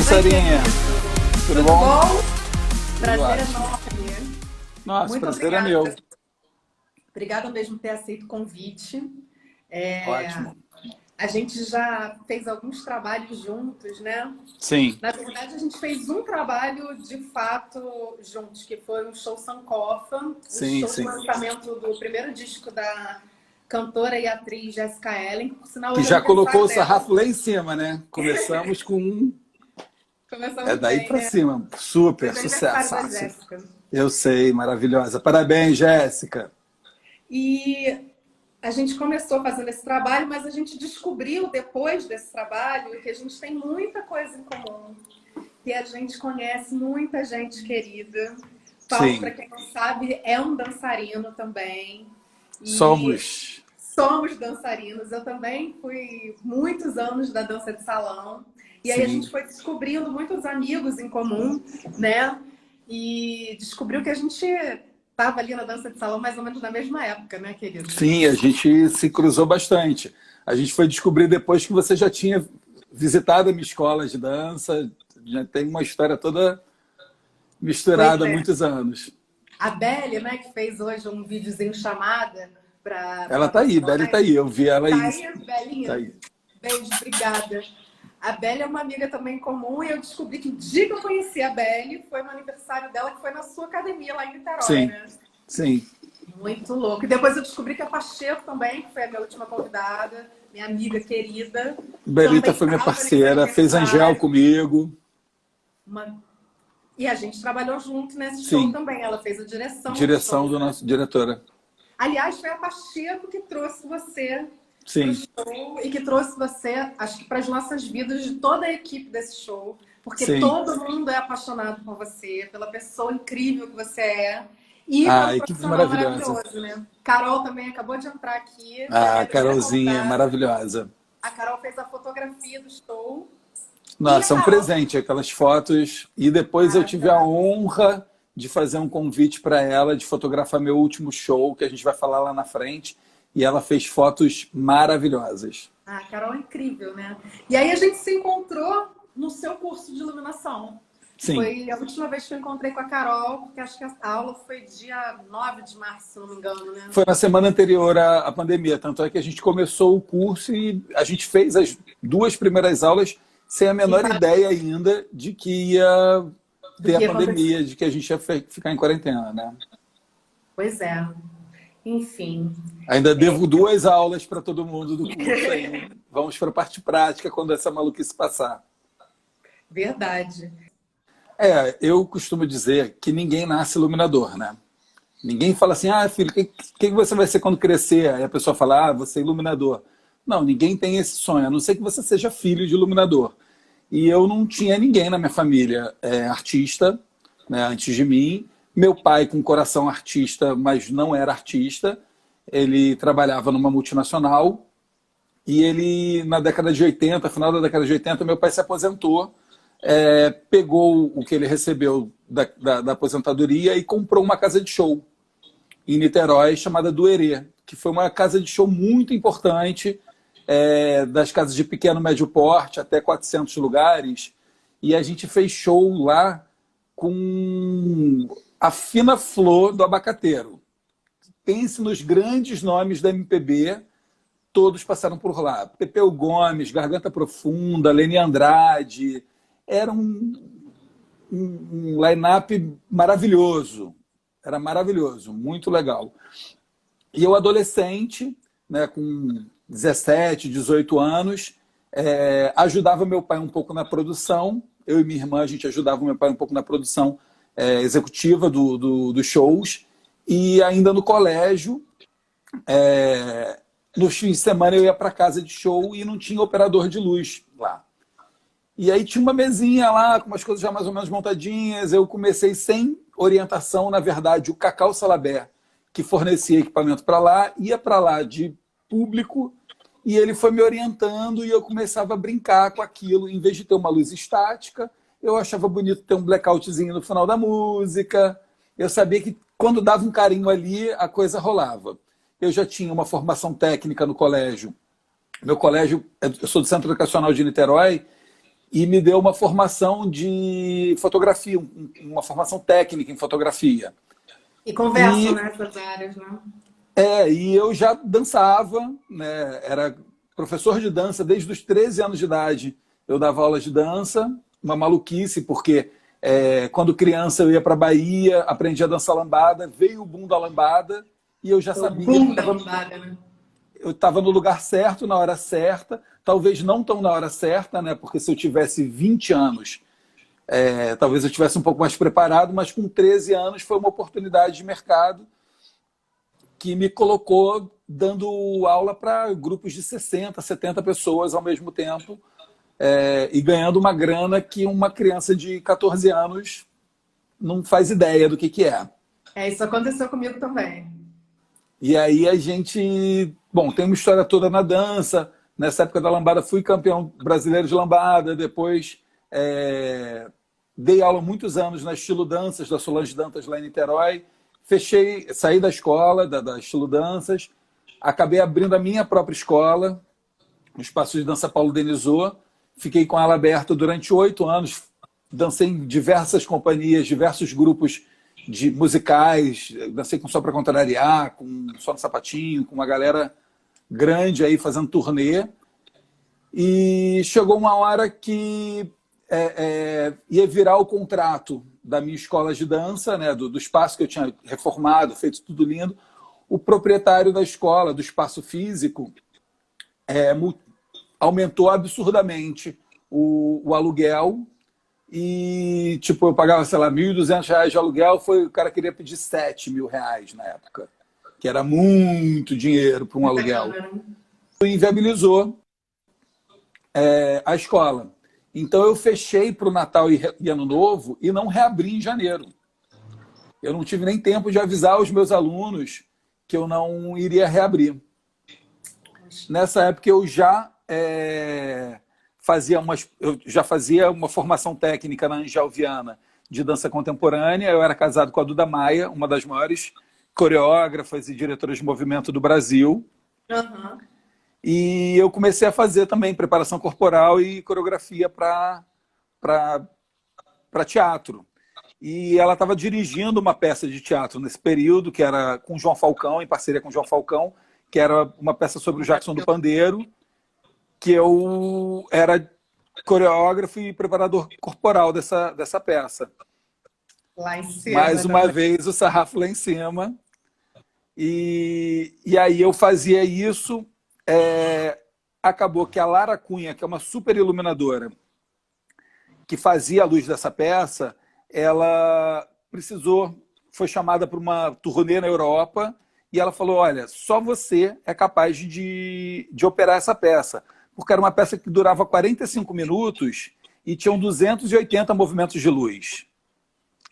Sarinha, tudo Tudo bom? bom? Tudo Prazer ótimo. enorme. Nossa, Muito prazer é obrigada. meu. Obrigada mesmo por ter aceito o convite. É, Ótimo. a gente já fez alguns trabalhos juntos, né? Sim, Na verdade, a gente fez um trabalho de fato juntos, que foi o show Sankofa, o sim, show de sim. lançamento do primeiro disco da cantora e atriz Jessica Ellen, que por sinal Que hoje é já colocou aniversário o dela. sarrafo lá em cima, né? Começamos com um. É Começamos daí bem, pra né? cima. Super, Hoje é aniversário da sucesso. Jéssica. Eu sei, maravilhosa. Parabéns, Jéssica. E a gente começou fazendo esse trabalho, mas a gente descobriu depois desse trabalho que a gente tem muita coisa em comum, que a gente conhece muita gente querida. Paulo, para Sim, quem não sabe, é um dançarino também. E somos. somos dançarinos. Eu também fui muitos anos da dança de salão. E aí a gente Sim. foi descobrindo muitos amigos em comum, né? E descobriu que a gente estava ali na dança de salão mais ou menos na mesma época, né, querido? Sim, a gente se cruzou bastante. A gente foi descobrir depois que você já tinha visitado a minha escola de dança, já tem uma história toda Pois misturada há é. muitos anos. A Belle, né, que fez hoje um videozinho chamada para Ela tá aí, nossa Beli tá live. aí, eu vi ela Tá aí. aí, Tá Belinha? aí. Beijo, obrigada. A Belle é uma amiga também comum e eu descobri que o dia que eu conheci a Belle foi no aniversário dela, que foi na sua academia lá em Niterói, Sim, né? sim. Muito louco. E depois eu descobri que a Pacheco também, que foi a minha última convidada, minha amiga querida, Belita também foi minha estava nesse parceira, fez Angel aniversário. comigo. Uma... E a gente trabalhou junto nesse show Sim, também. Ela fez a direção do direção show, do né? nosso diretora. Aliás, foi a Pacheco que trouxe você para o Sim, show e que trouxe você, acho que para as nossas vidas, de toda a equipe desse show, porque sim. todo mundo é apaixonado por você, pela pessoa incrível que você é e Ah, pelo equipe profissional maravilhosa. maravilhoso, né? Carol também acabou de entrar aqui, foi a A minha primeira Carolzinha, convidada. maravilhosa. A Carol fez a fotografia do show e a Nossa, é um Carol, presente aquelas fotos. E depois eu tive a maravilhosa. honra de fazer um convite para ela de fotografar meu último show, que a gente vai falar lá na frente. E ela fez fotos maravilhosas. A Carol é incrível, né? E aí a gente se encontrou no seu curso de iluminação. Sim. Foi a última vez que eu encontrei com a Carol, porque acho que a aula foi dia 9 de março, se não me engano, né? Foi na semana anterior à pandemia, tanto é que a gente começou o curso e a gente fez as duas primeiras aulas sem a E menor ideia ainda de que ia do ter a que aconteceu. pandemia, de que a gente ia ficar em quarentena, né? Pois é. Enfim. Ainda devo duas aulas para todo mundo do curso aí. Vamos para a parte prática quando essa maluquice passar. Verdade. Eu costumo dizer que ninguém nasce iluminador, né? Ninguém fala assim, ah, filho, o que você vai ser quando crescer? Aí a pessoa fala, ah, você é iluminador. Não, ninguém tem esse sonho, a não ser que você seja filho de iluminador. E eu não tinha ninguém na minha família artista, né, antes de mim. Meu pai com coração artista, mas não era artista. Ele trabalhava numa multinacional e ele, na década de 80, final da década de 80, meu pai se aposentou, pegou o que ele recebeu da aposentadoria e comprou uma casa de show em Niterói, chamada Duerê, que foi uma casa de show muito importante, das casas de pequeno, médio porte, até 400 lugares. E a gente fez show lá com a fina flor do abacateiro. Pense nos grandes nomes da MPB, todos passaram por lá. Pepeu Gomes, Garganta Profunda, Leni Andrade. Era um line-up maravilhoso. Era maravilhoso, muito legal. E eu, adolescente, né, com 17, 18 anos, ajudava meu pai um pouco na produção. Eu e minha irmã, a gente ajudava meu pai um pouco na produção executiva dos shows. E ainda no colégio, nos fins de semana eu ia para casa de show e não tinha operador de luz lá. E aí tinha uma mesinha lá, com umas coisas já mais ou menos montadinhas. Eu comecei sem orientação, na verdade, o Cacau Salabé, que fornecia equipamento para lá, ia para lá de público, e ele foi me orientando e eu começava a brincar com aquilo. Em vez de ter uma luz estática, eu achava bonito ter um blackoutzinho no final da música. Eu sabia que quando dava um carinho ali, a coisa rolava. Eu já tinha uma formação técnica no colégio. Meu colégio, eu sou do Centro Educacional de Niterói, e me deu uma formação de fotografia, uma formação técnica em fotografia. E conversam nessas áreas, né? E eu já dançava, né? Era professor de dança desde os 13 anos de idade. Eu dava aulas de dança, uma maluquice, porque quando criança eu ia para a Bahia, aprendi a dançar lambada, veio o boom da lambada e eu já sabia boom da lambada, né? Eu estava no lugar certo, na hora certa, talvez não tão na hora certa, né? Porque se eu tivesse 20 anos, talvez eu estivesse um pouco mais preparado, mas com 13 anos foi uma oportunidade de mercado que me colocou dando aula para grupos de 60, 70 pessoas ao mesmo tempo, e ganhando uma grana que uma criança de 14 anos não faz ideia do que é. Isso aconteceu comigo também. E aí a gente... Bom, tem uma história toda na dança. Nessa época da lambada fui campeão brasileiro de lambada, depois dei aula muitos anos na Estilo Danças, da Solange Dantas lá em Niterói. Saí da escola, da Estilo Danças, acabei abrindo a minha própria escola, o Espaço de Dança Paulo Denizot. Fiquei com ela aberta durante 8 anos, dancei em diversas companhias, diversos grupos de musicais, dancei com Só Pra Contrariar, com Só no Sapatinho, com uma galera grande aí fazendo turnê. E chegou uma hora que ia virar o contrato da minha escola de dança, né, do espaço que eu tinha reformado, feito tudo lindo. O proprietário da escola, do espaço físico, aumentou absurdamente o aluguel. E, tipo, eu pagava, sei lá, R$1.200 de aluguel, o cara queria pedir R$7.000 na época, que era muito dinheiro para um aluguel. E inviabilizou a escola. Então, eu fechei para o Natal e Ano Novo e não reabri em janeiro. Eu não tive nem tempo de avisar os meus alunos que eu não iria reabrir. Nessa época, eu já fazia uma formação técnica na Angel Viana de dança contemporânea. Eu era casado com a Duda Maia, uma das maiores coreógrafas e diretoras de movimento do Brasil. Uhum. E eu comecei a fazer também preparação corporal e coreografia para teatro. E ela estava dirigindo uma peça de teatro nesse período, que era com João Falcão, em parceria com João Falcão, que era uma peça sobre o Jackson do Pandeiro, que eu era coreógrafo e preparador corporal dessa peça. Lá em cima. Mais uma vez, o sarrafo lá em cima. E aí eu fazia isso. Acabou que a Lara Cunha, que é uma super iluminadora, que fazia a luz dessa peça, ela foi chamada para uma turnê na Europa, e ela falou, olha, só você é capaz de operar essa peça. Porque era uma peça que durava 45 minutos e tinham 280 movimentos de luz.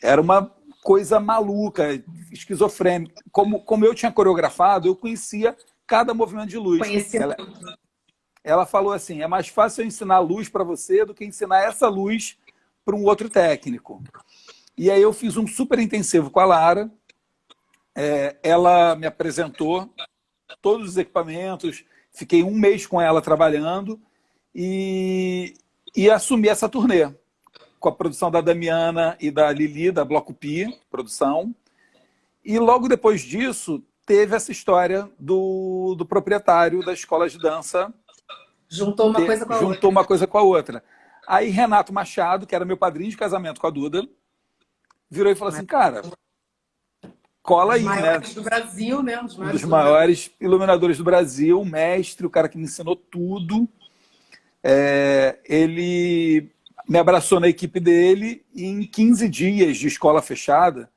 Era uma coisa maluca, esquizofrênica. Como eu tinha coreografado, eu conhecia cada movimento de luz. Ela falou assim, é mais fácil eu ensinar luz para você do que ensinar essa luz para um outro técnico. E aí eu fiz um super intensivo com a Lara. Ela me apresentou todos os equipamentos, fiquei 1 mês com ela trabalhando e assumi essa turnê com a produção da Damiana e da Lili, da Bloco Pi, produção. E logo depois disso, teve essa história do proprietário da escola de dança. Juntou uma coisa com a outra. Juntou uma coisa com a outra. Aí Renato Machado, que era meu padrinho de casamento com a Duda, virou e falou assim, cara, cola aí, né? Do Brasil, né? Um dos maiores iluminadores do Brasil, o mestre, o cara que me ensinou tudo. Ele me abraçou na equipe dele e em 15 dias de escola fechada,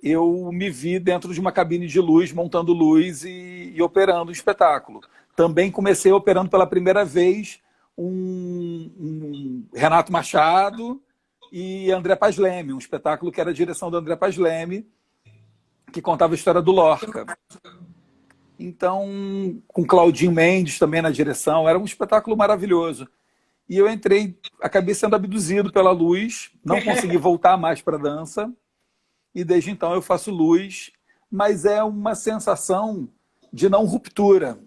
eu me vi dentro de uma cabine de luz, montando luz e operando um espetáculo. Também comecei operando pela primeira vez um Renato Machado e André Paz Leme, um espetáculo que era a direção do André Paz Leme, que contava a história do Lorca. Então, com Claudinho Mendes também na direção, era um espetáculo maravilhoso. E eu acabei sendo abduzido pela luz, não consegui voltar mais para a dança, e desde então eu faço luz, mas é uma sensação de não ruptura.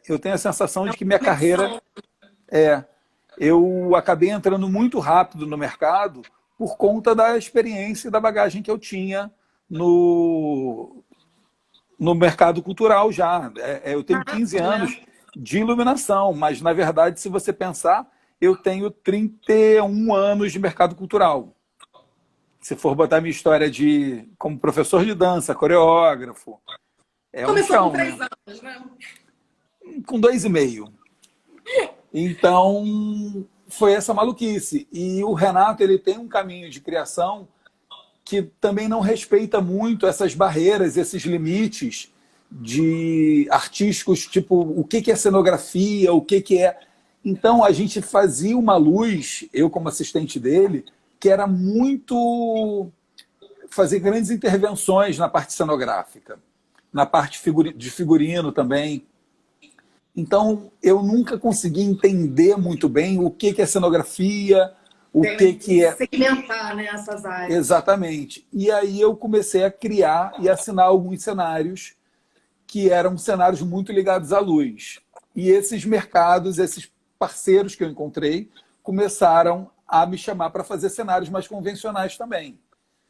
Eu tenho a sensação de que minha carreira... eu acabei entrando muito rápido no mercado por conta da experiência e da bagagem que eu tinha no mercado cultural já. Eu tenho 15 anos de iluminação, mas, na verdade, se você pensar, eu tenho 31 anos de mercado cultural. Se for botar minha história como professor de dança, coreógrafo, Começou chão, com 3 né? anos, né? Com 2,5. Então, foi essa maluquice. E o Renato, ele tem um caminho de criação que também não respeita muito essas barreiras, esses limites de artísticos, tipo, o que é cenografia, o que é... Então, a gente fazia uma luz, eu como assistente dele, que era muito fazer grandes intervenções na parte cenográfica, na parte de figurino também. Então, eu nunca consegui entender muito bem o que é cenografia, o que é... segmentar, né, essas áreas. Exatamente. E aí eu comecei a criar e assinar alguns cenários que eram cenários muito ligados à luz. E esses mercados, esses parceiros que eu encontrei, começaram a me chamar para fazer cenários mais convencionais também.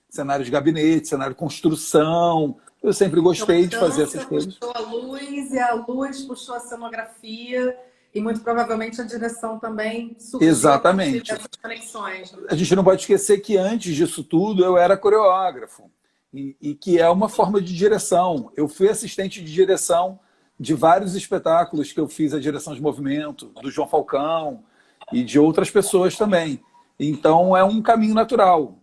Cenários de gabinete, cenário de construção. Eu sempre gostei de fazer essas coisas. Puxou a luz e a luz puxou a cenografia e muito provavelmente a direção também surgiu. Exatamente. Essas conexões. A gente não pode esquecer que antes disso tudo eu era coreógrafo e que é uma forma de direção. Eu fui assistente de direção de vários espetáculos que eu fiz a direção de movimento, do João Falcão e de outras pessoas também. Então é um caminho natural.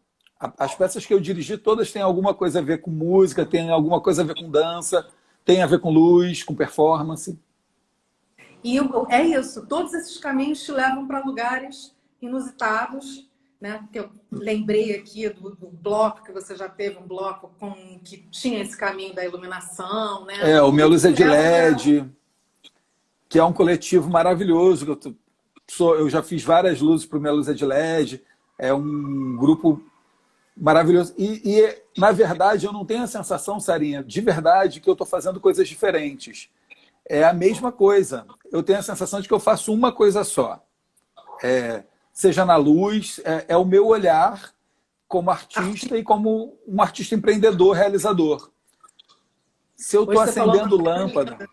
As peças que eu dirigi todas têm alguma coisa a ver com música, têm alguma coisa a ver com dança, têm a ver com luz, com performance. E é isso, todos esses caminhos te levam para lugares inusitados, né? Porque eu lembrei aqui do bloco, que você já teve um bloco que tinha esse caminho da iluminação, né? O Minha Luz é de LED, que é um coletivo maravilhoso. Eu já fiz várias luzes para o Minha Luz é de LED, é um grupo maravilhoso. E, na verdade, eu não tenho a sensação, Sarinha, de verdade, que eu estou fazendo coisas diferentes. É a mesma coisa. Eu tenho a sensação de que eu faço uma coisa só. Seja na luz, é o meu olhar como artista e como um artista empreendedor, realizador. Se eu estou acendendo lâmpada...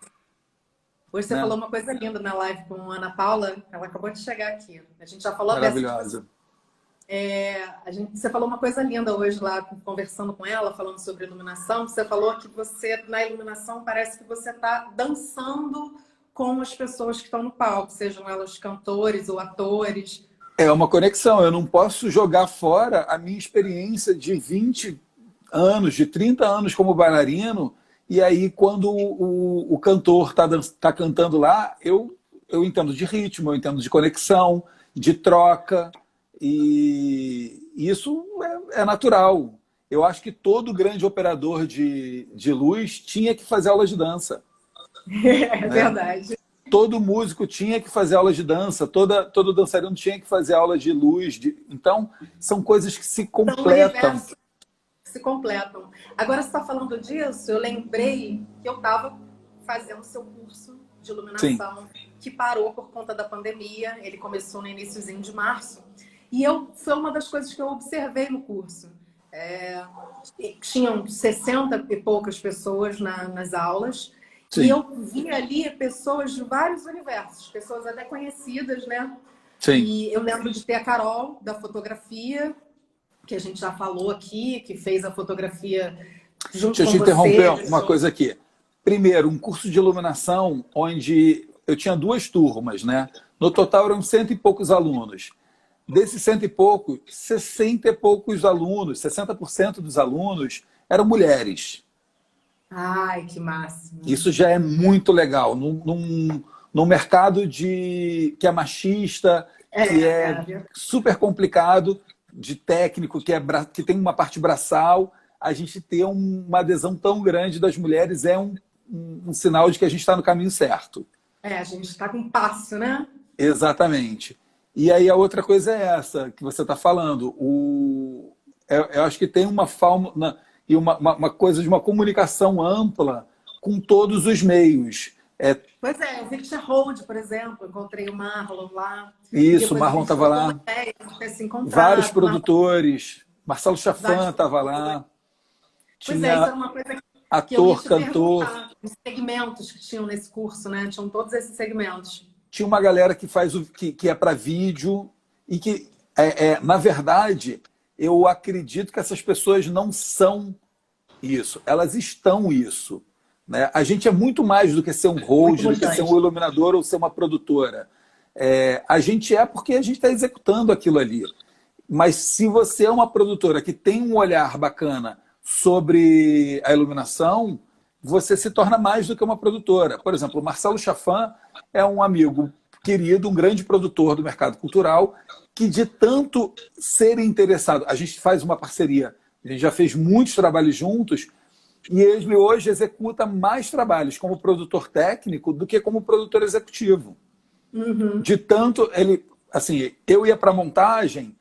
Hoje você falou uma coisa linda na live com a Ana Paula, ela acabou de chegar aqui. A gente já falou maravilhosa. Você falou uma coisa linda hoje lá, conversando com ela, falando sobre iluminação. Você falou que você, na iluminação, parece que você está dançando com as pessoas que estão no palco, sejam elas cantores ou atores. É uma conexão. Eu não posso jogar fora a minha experiência de 20 anos, de 30 anos como bailarino, e aí quando o cantor está cantando lá, eu entendo de ritmo, eu entendo de conexão, de troca, e isso é natural. Eu acho que todo grande operador de luz tinha que fazer aula de dança. É verdade. Todo músico tinha que fazer aula de dança, todo dançarino tinha que fazer aula de luz. Então, são coisas que se completam. Se completam. Agora, você está falando disso, eu lembrei que eu estava fazendo seu curso de iluminação, que parou por conta da pandemia. Ele começou no iniciozinho de março. E foi uma das coisas que eu observei no curso. Tinham 60 e poucas pessoas nas aulas. Sim. E eu vi ali pessoas de vários universos, pessoas até conhecidas, né? Sim. E eu lembro de ter a Carol, da fotografia, que a gente já falou aqui, que fez a fotografia junto com você. Deixa eu te interromper uma coisa aqui. Primeiro, um curso de iluminação onde eu tinha 2 turmas, né? No total eram 100 e poucos alunos. Desses 100 e poucos, 60 e poucos alunos, 60% dos alunos eram mulheres. Ai, que máximo. Isso já é muito legal. Num mercado que é machista, que é super complicado, de técnico, que tem uma parte braçal, a gente ter uma adesão tão grande das mulheres é um sinal de que a gente está no caminho certo. A gente está com passo, né? Exatamente. E aí a outra coisa é essa que você está falando. Eu acho que tem uma forma e uma coisa de uma comunicação ampla com todos os meios. Pois é, eu vi que tinha Hold, por exemplo, encontrei o Marlon lá. Isso, o Marlon estava lá. Vários produtores. Marcelo Chafan estava lá. Pois é, isso era uma coisa que eu ia ator, te cantor. Os segmentos que tinham nesse curso, né? Tinham todos esses segmentos. Tinha uma galera que faz que é para vídeo e que, na verdade, eu acredito que essas pessoas não são isso. Elas estão isso. Né? A gente é muito mais do que ser um host, do que ser um iluminador ou ser uma produtora. A gente é porque a gente está executando aquilo ali. Mas se você é uma produtora que tem um olhar bacana sobre a iluminação, você se torna mais do que uma produtora. Por exemplo, o Marcelo Chafan é um amigo querido, um grande produtor do mercado cultural, que de tanto ser interessado, a gente faz uma parceria, a gente já fez muitos trabalhos juntos, e ele hoje executa mais trabalhos como produtor técnico do que como produtor executivo. Uhum. De tanto, ele, assim, eu ia para a montagem,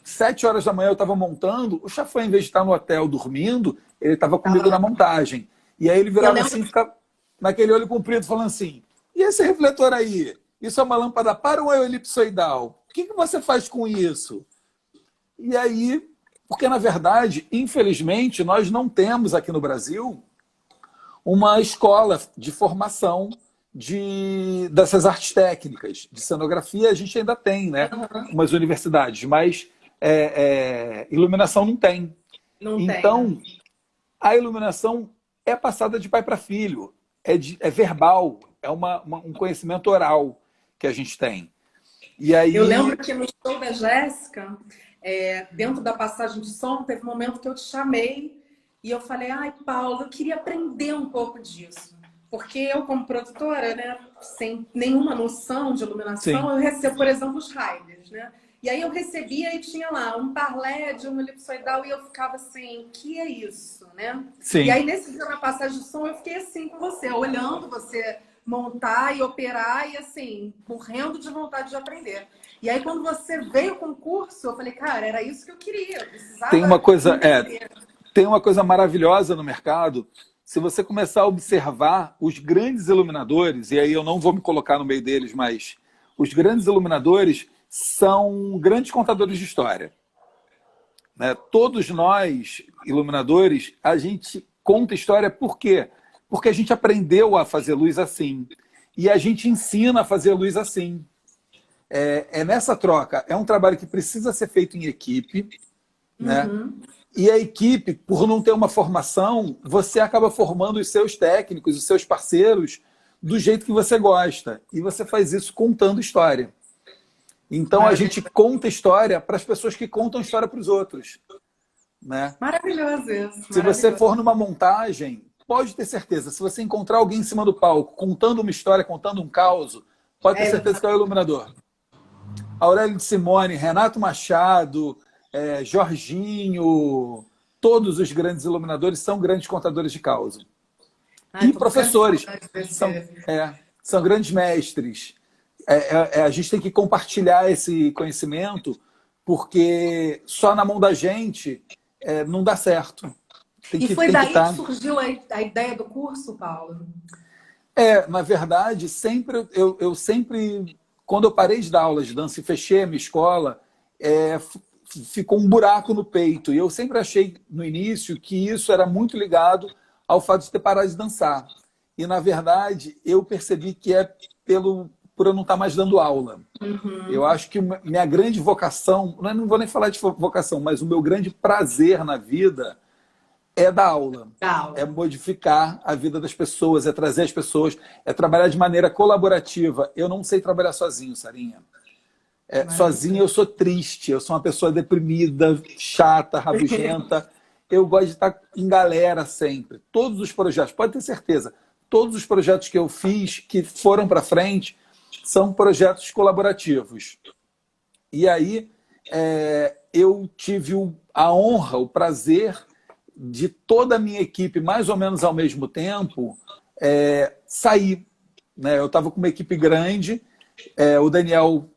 7 horas da manhã eu estava montando, o Chafan, em vez de estar no hotel dormindo, ele estava comigo na montagem. E aí ele virava assim, ficava naquele olho comprido, falando assim, e esse refletor aí? Isso é uma lâmpada para ou é um elipsoidal? O que você faz com isso? E aí, porque na verdade, infelizmente, nós não temos aqui no Brasil uma escola de formação dessas artes técnicas. De cenografia a gente ainda tem, né? Umas universidades, mas iluminação não tem. Então, a iluminação é passada de pai para filho, é verbal, é um conhecimento oral que a gente tem. E aí... Eu lembro que no show da Jéssica, dentro da passagem de som, teve um momento que eu te chamei e eu falei, ai, Paulo, eu queria aprender um pouco disso. Porque eu, como produtora, né, sem nenhuma noção de iluminação, eu recebo, por exemplo, os riders, né? E aí eu recebia e tinha lá um parled, um elipsoidal, e eu ficava assim, o que é isso, né? Sim. E aí nesse dia na passagem de som eu fiquei assim com você, olhando você montar e operar e assim, morrendo de vontade de aprender. E aí quando você veio com o curso, eu falei, cara, era isso que eu queria, eu precisava tem uma coisa maravilhosa no mercado. Se você começar a observar os grandes iluminadores, e aí eu não vou me colocar no meio deles, mas os grandes iluminadores são grandes contadores de história. Né? Todos nós, iluminadores, a gente conta história por quê? Porque a gente aprendeu a fazer luz assim. E a gente ensina a fazer luz assim. É nessa troca. É um trabalho que precisa ser feito em equipe. Né? E a equipe, por não ter uma formação, você acaba formando os seus técnicos, os seus parceiros, do jeito que você gosta. E você faz isso contando história. Então, a gente conta história para as pessoas que contam história para os outros. Né? Maravilhoso isso. Se você for numa montagem, pode ter certeza, se você encontrar alguém em cima do palco contando uma história, contando um caos, pode ter certeza que é o iluminador. Aurélio de Simone, Renato Machado, Jorginho, todos os grandes iluminadores são grandes contadores de causa. E professores, são grandes mestres. A gente tem que compartilhar esse conhecimento, porque só na mão da gente não dá certo. E foi daí que surgiu a ideia do curso, Paulo? Na verdade, eu sempre, quando eu parei de dar aula de dança e fechei a minha escola, ficou um buraco no peito. E eu sempre achei, no início, que isso era muito ligado ao fato de ter parado de dançar. E, na verdade, eu percebi que por eu não estar mais dando aula. Eu acho que minha grande vocação, não vou nem falar de vocação, mas o meu grande prazer na vida é dar aula. É modificar a vida das pessoas, é trazer as pessoas, é trabalhar de maneira colaborativa. Eu não sei trabalhar sozinho, Sarinha. Sozinho eu sou triste, eu sou uma pessoa deprimida, chata, rabugenta. Eu gosto de estar em galera sempre. Todos os projetos, pode ter certeza, todos os projetos que eu fiz, que foram para frente, são projetos colaborativos. E aí eu tive a honra, o prazer de toda a minha equipe, mais ou menos ao mesmo tempo, sair. Né? Eu estava com uma equipe grande, o Daniel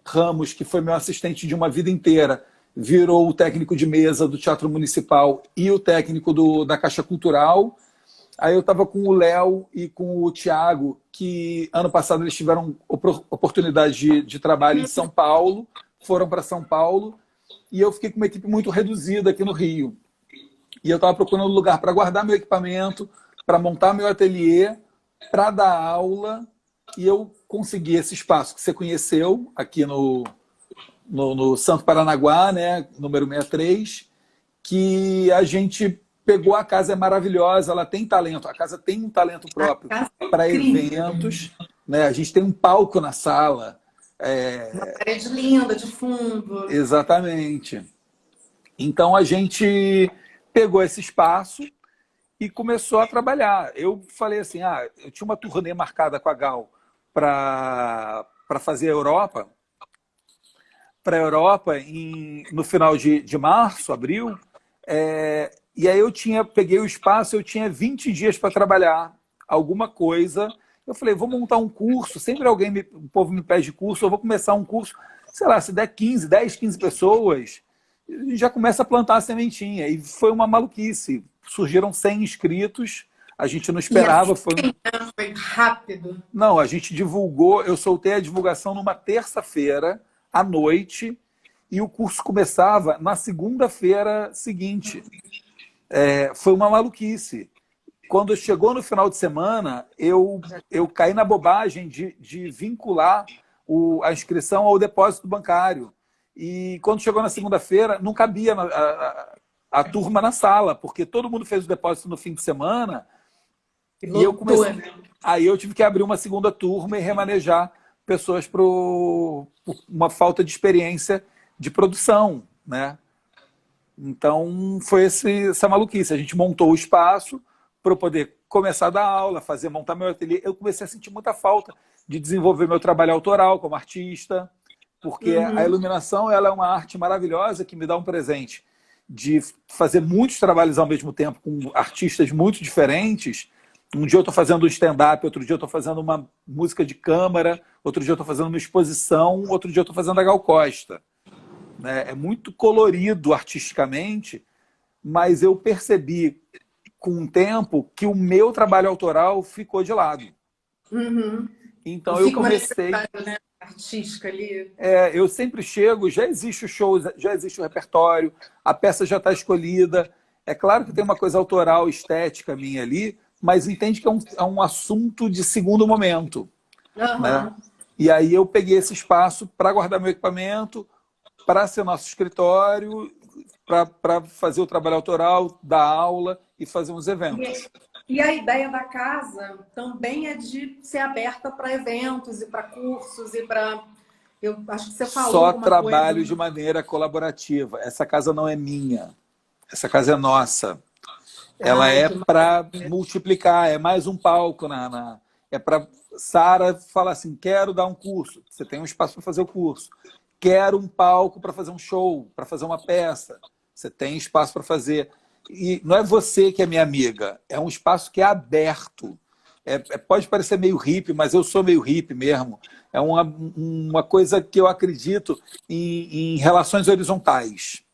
Ramos, que foi meu assistente de uma vida inteira, virou o técnico de mesa do Teatro Municipal e o técnico da Caixa Cultural. Aí eu estava com o Léo e com o Thiago, que ano passado eles tiveram oportunidade de trabalho em São Paulo, foram para São Paulo, e eu fiquei com uma equipe muito reduzida aqui no Rio. E eu estava procurando um lugar para guardar meu equipamento, para montar meu ateliê, para dar aula, e eu consegui esse espaço que você conheceu aqui no Santo Paranaguá, né, número 63, que a gente pegou. A casa é maravilhosa, ela tem talento, a casa tem um talento próprio para eventos, né? A gente tem um palco na sala. Uma parede linda de fundo. Exatamente. Então a gente pegou esse espaço e começou a trabalhar. Eu falei assim, eu tinha uma turnê marcada com a Gal para fazer a Europa, para a Europa no final de março, abril, e aí peguei o espaço, eu tinha 20 dias para trabalhar alguma coisa. Eu falei, vou montar um curso, sempre o povo me pede curso, eu vou começar um curso, sei lá, se der 10, 15 pessoas, já começa a plantar a sementinha. E foi uma maluquice. Surgiram 100 inscritos, a gente não esperava. Foi rápido. Não, a gente divulgou, eu soltei a divulgação numa terça-feira, à noite, e o curso começava na segunda-feira seguinte. Foi uma maluquice. Quando chegou no final de semana, eu caí na bobagem de vincular a inscrição ao depósito bancário. E quando chegou na segunda-feira, não cabia a turma na sala, porque todo mundo fez o depósito no fim de semana. E eu comecei. Aí eu tive que abrir uma segunda turma e remanejar pessoas por uma falta de experiência de produção, né? Então foi essa maluquice. A gente montou o espaço para eu poder começar a dar aula, montar meu ateliê. Eu comecei a sentir muita falta de desenvolver meu trabalho autoral como artista, porque a iluminação, ela é uma arte maravilhosa que me dá um presente de fazer muitos trabalhos ao mesmo tempo com artistas muito diferentes. Um dia eu estou fazendo um stand-up, outro dia eu estou fazendo uma música de câmara, outro dia eu estou fazendo uma exposição, outro dia eu estou fazendo a Gal Costa. É muito colorido artisticamente, mas eu percebi com o tempo que o meu trabalho autoral ficou de lado. Então eu comecei... Né? Artística ali. Eu sempre chego, já existe o show, já existe o repertório, a peça já está escolhida. É claro que tem uma coisa autoral, estética minha ali, mas entende que é um assunto de segundo momento. Né? E aí eu peguei esse espaço para guardar meu equipamento, para ser nosso escritório, para fazer o trabalho autoral, dar aula e fazer uns eventos. E a ideia da casa também é de ser aberta para eventos e para cursos e para... Eu acho que você falou Só trabalho de maneira colaborativa. Essa casa não é minha. Essa casa é nossa. Ela é para multiplicar. É mais um palco. É para Sara falar assim, quero dar um curso. Você tem um espaço para fazer o curso. Quero um palco para fazer um show, para fazer uma peça. Você tem espaço para fazer... E não é você que é minha amiga, é um espaço que é aberto. Pode parecer meio hippie, mas eu sou meio hippie mesmo. É uma coisa que eu acredito em relações horizontais.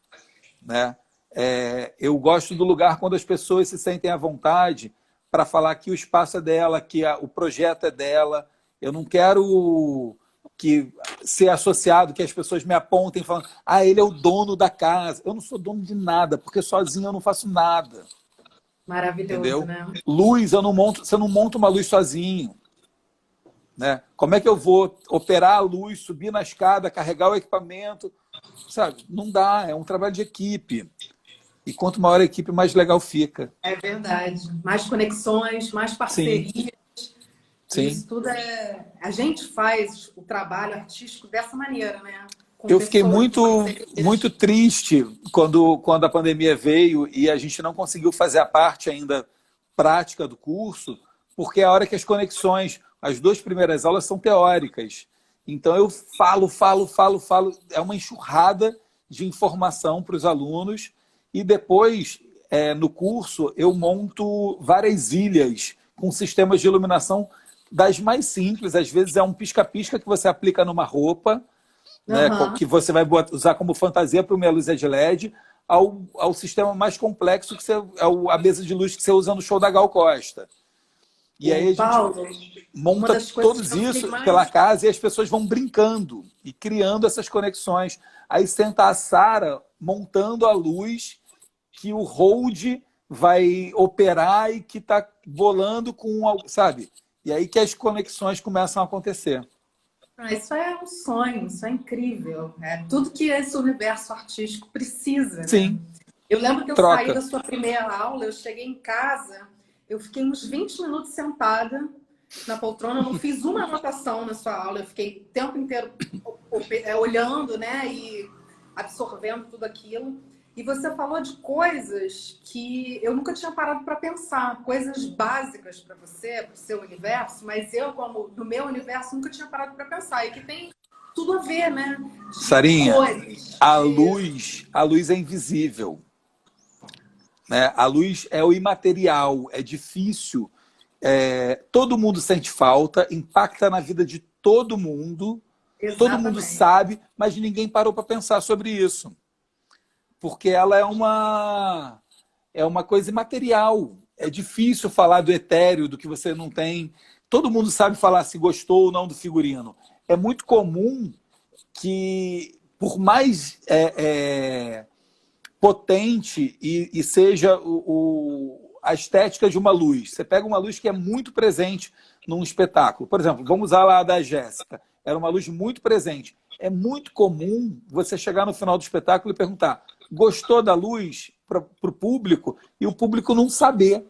Né? Eu gosto do lugar quando as pessoas se sentem à vontade para falar que o espaço é dela, que o projeto é dela. Eu não quero ser associado, que as pessoas me apontem falando, ele é o dono da casa. Eu não sou dono de nada, porque sozinho eu não faço nada. Maravilhoso, entendeu? Né? Luz, você não monta uma luz sozinho. Né? Como é que eu vou operar a luz, subir na escada, carregar o equipamento? Sabe? Não dá, é um trabalho de equipe. E quanto maior a equipe, mais legal fica. É verdade. Mais conexões, mais parcerias. Sim. Isso tudo a gente faz o trabalho artístico dessa maneira, né? Eu fiquei muito triste quando a pandemia veio e a gente não conseguiu fazer a parte ainda prática do curso, porque é a hora que as conexões, as 2 primeiras aulas são teóricas. Então eu falo, é uma enxurrada de informação para os alunos e depois, no curso, eu monto várias ilhas com sistemas de iluminação das mais simples. Às vezes é um pisca-pisca que você aplica numa roupa, né, que você vai usar como fantasia para uma luz de LED, ao sistema mais complexo, que a mesa de luz que você usa no show da Gal Costa. E aí a Paulo, gente monta todos isso pela casa e as pessoas vão brincando e criando essas conexões. Aí senta a Sara montando a luz que o hold vai operar e que está bolando com, sabe? E aí que as conexões começam a acontecer. Isso é um sonho, isso é incrível. É tudo que esse universo artístico precisa. Sim. Né? Eu lembro que eu saí da sua primeira aula, eu cheguei em casa, eu fiquei uns 20 minutos sentada na poltrona, eu não fiz uma anotação na sua aula, eu fiquei o tempo inteiro olhando, né, e absorvendo tudo aquilo. E você falou de coisas que eu nunca tinha parado para pensar, coisas básicas para você, para o seu universo, mas eu, como no meu universo, nunca tinha parado para pensar. E que tem tudo a ver, né? Sarinha, a luz é invisível. Né? A luz é o imaterial, é difícil. Todo mundo sente falta, impacta na vida de todo mundo. Exatamente. Todo mundo sabe, mas ninguém parou para pensar sobre isso. Porque ela é uma coisa imaterial. É difícil falar do etéreo, do que você não tem. Todo mundo sabe falar se gostou ou não do figurino. É muito comum que, por mais potente e seja a estética de uma luz, você pega uma luz que é muito presente num espetáculo. Por exemplo, vamos usar lá a da Jéssica. Era uma luz muito presente. É muito comum você chegar no final do espetáculo e perguntar: gostou da luz para o público? E o público não saber.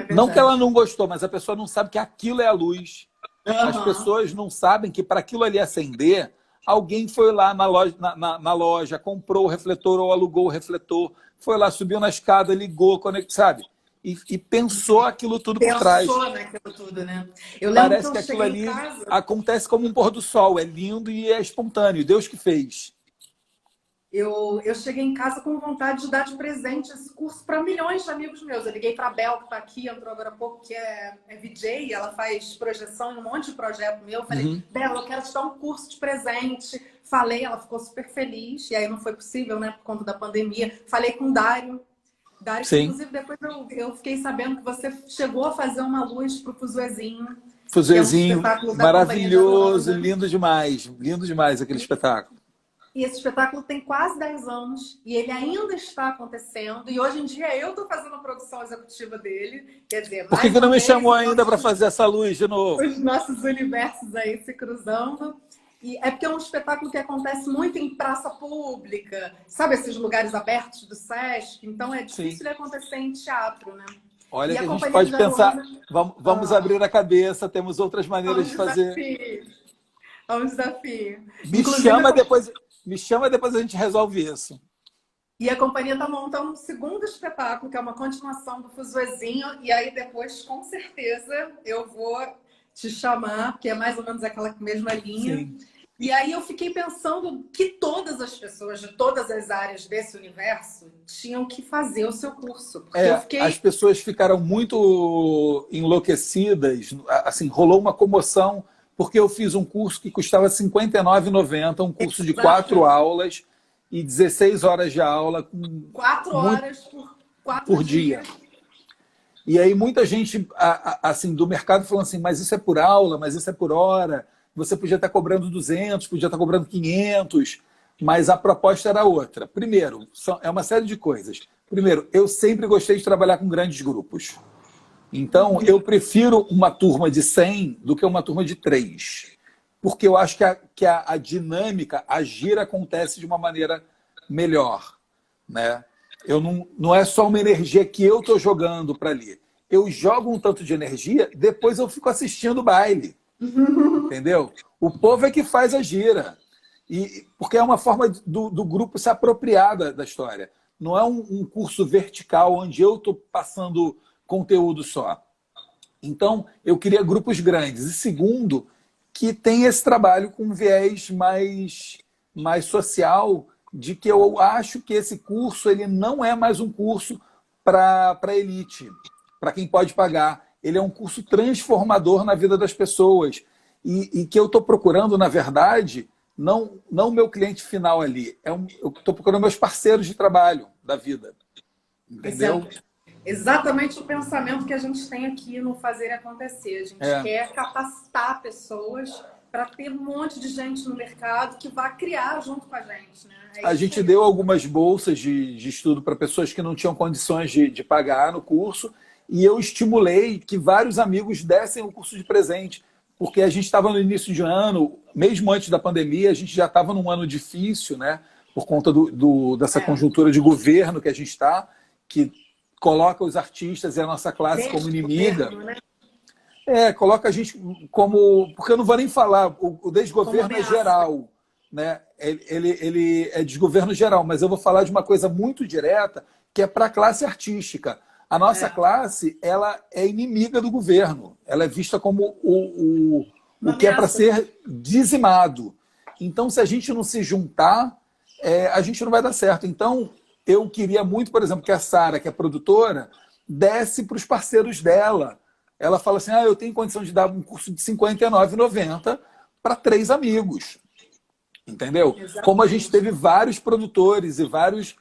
Não que ela não gostou, mas a pessoa não sabe que aquilo é a luz. As pessoas não sabem que para aquilo ali acender, alguém foi lá na loja, comprou o refletor ou alugou o refletor, foi lá, subiu na escada, ligou, conectou, sabe? E pensou aquilo tudo por trás. Pensou naquilo tudo, né? Eu lembro Parece que aquilo ali acontece como um pôr do sol, é lindo e é espontâneo, Deus que fez. Eu cheguei em casa com vontade de dar de presente esse curso para milhões de amigos meus. Eu liguei para a Bel, que está aqui, entrou agora há pouco, que é VJ, ela faz projeção em um monte de projeto meu. Eu falei, Bel, eu quero te dar um curso de presente. Falei, ela ficou super feliz, e aí não foi possível, né, por conta da pandemia. Falei com o Dário. Dário, que, inclusive, depois eu fiquei sabendo que você chegou a fazer uma luz para o Fuzuezinho. Fuzuezinho, maravilhoso, lindo demais aquele espetáculo. E esse espetáculo tem quase 10 anos e ele ainda está acontecendo. E hoje em dia eu estou fazendo a produção executiva dele. Quer dizer, por que não me chamou ainda para fazer essa luz de novo? Os nossos universos aí se cruzando. E é porque é um espetáculo que acontece muito em praça pública. Sabe esses lugares abertos do Sesc? Então é difícil de acontecer em teatro, né? Olha, que a gente pode pensar, vamos abrir a cabeça, temos outras maneiras de fazer. É um desafio. Me chama depois a gente resolve isso. E a companhia está montando um segundo espetáculo, que é uma continuação do Fuzuezinho. E aí depois, com certeza, eu vou te chamar, porque é mais ou menos aquela mesma linha. Sim. E aí eu fiquei pensando que todas as pessoas de todas as áreas desse universo tinham que fazer o seu curso. Porque as pessoas ficaram muito enlouquecidas, assim, rolou uma comoção, porque eu fiz um curso que custava R$ 59,90, um curso de 4 aulas e 16 horas de aula. Com 4 horas por dia. E aí muita gente assim, do mercado falou assim, mas isso é por aula, mas isso é por hora, você podia estar cobrando 200, podia estar cobrando 500, mas a proposta era outra. Primeiro, é uma série de coisas. Primeiro, eu sempre gostei de trabalhar com grandes grupos. Então, eu prefiro uma turma de 100 do que uma turma de 3. Porque eu acho que a dinâmica, a gira acontece de uma maneira melhor. Né? Não é só uma energia que eu estou jogando para ali. Eu jogo um tanto de energia, depois eu fico assistindo o baile. Entendeu? O povo é que faz a gira. Porque é uma forma do grupo se apropriar da história. Não é um curso vertical onde eu estou passando conteúdo só. Então, eu queria grupos grandes. E segundo, que tem esse trabalho com um viés mais social, de que eu acho que esse curso ele não é mais um curso para elite, para quem pode pagar. Ele é um curso transformador na vida das pessoas. E que eu estou procurando, na verdade, não o meu cliente final ali. Eu estou procurando meus parceiros de trabalho da vida. Entendeu? Exatamente o pensamento que a gente tem aqui no Fazer Acontecer. A gente quer capacitar pessoas para ter um monte de gente no mercado que vai criar junto com a gente, né? A gente deu algumas bolsas de estudo para pessoas que não tinham condições de pagar no curso, e eu estimulei que vários amigos dessem o curso de presente, porque a gente estava no início de ano, mesmo antes da pandemia, a gente já estava num ano difícil, né? Por conta dessa conjuntura de governo que a gente está, que coloca os artistas e a nossa classe como inimiga. Governo, né? Coloca a gente como... Porque eu não vou nem falar, o desgoverno é geral, né? Ele é desgoverno geral, mas eu vou falar de uma coisa muito direta, que é para a classe artística. A nossa classe, ela é inimiga do governo. Ela é vista como o que é para ser dizimado. Então, se a gente não se juntar, a gente não vai dar certo. Então, eu queria muito, por exemplo, que a Sara, que é produtora, desse para os parceiros dela. Ela fala assim, eu tenho condição de dar um curso de R$ 59,90 para 3 amigos. Entendeu? Exatamente. Como a gente teve vários produtores e várias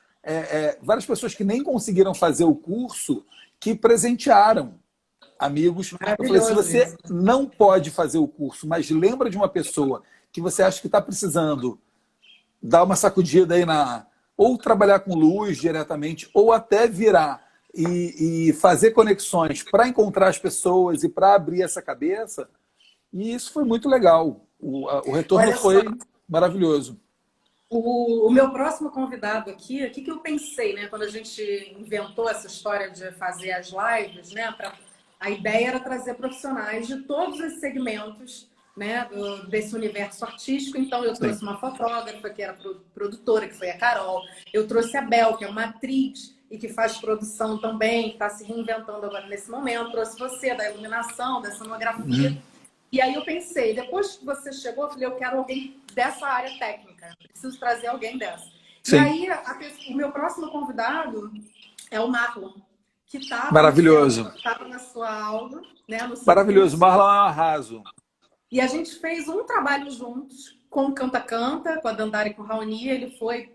pessoas que nem conseguiram fazer o curso, que presentearam amigos. Eu falei, se você não pode fazer o curso, mas lembra de uma pessoa que você acha que está precisando dar uma sacudida aí ou trabalhar com luz diretamente, ou até virar e fazer conexões para encontrar as pessoas e para abrir essa cabeça. E isso foi muito legal. O retorno foi maravilhoso. O meu próximo convidado aqui, o que eu pensei, né? Quando a gente inventou essa história de fazer as lives, né? A ideia era trazer profissionais de todos os segmentos, né, desse universo artístico. Então, eu trouxe uma fotógrafa, que era produtora, que foi a Carol. Eu trouxe a Bel, que é uma atriz e que faz produção também, que está se reinventando agora nesse momento. Trouxe você, da iluminação, da cenografia. E aí eu pensei, depois que você chegou, eu falei, eu quero alguém dessa área técnica. Preciso trazer alguém dessa. Sim. E aí, o meu próximo convidado é o Marlon, que estava na sua aula. Né, maravilhoso, Marlon é um arraso. E a gente fez um trabalho juntos com o Canta Canta, com a Dandara e com o Raoni. Ele foi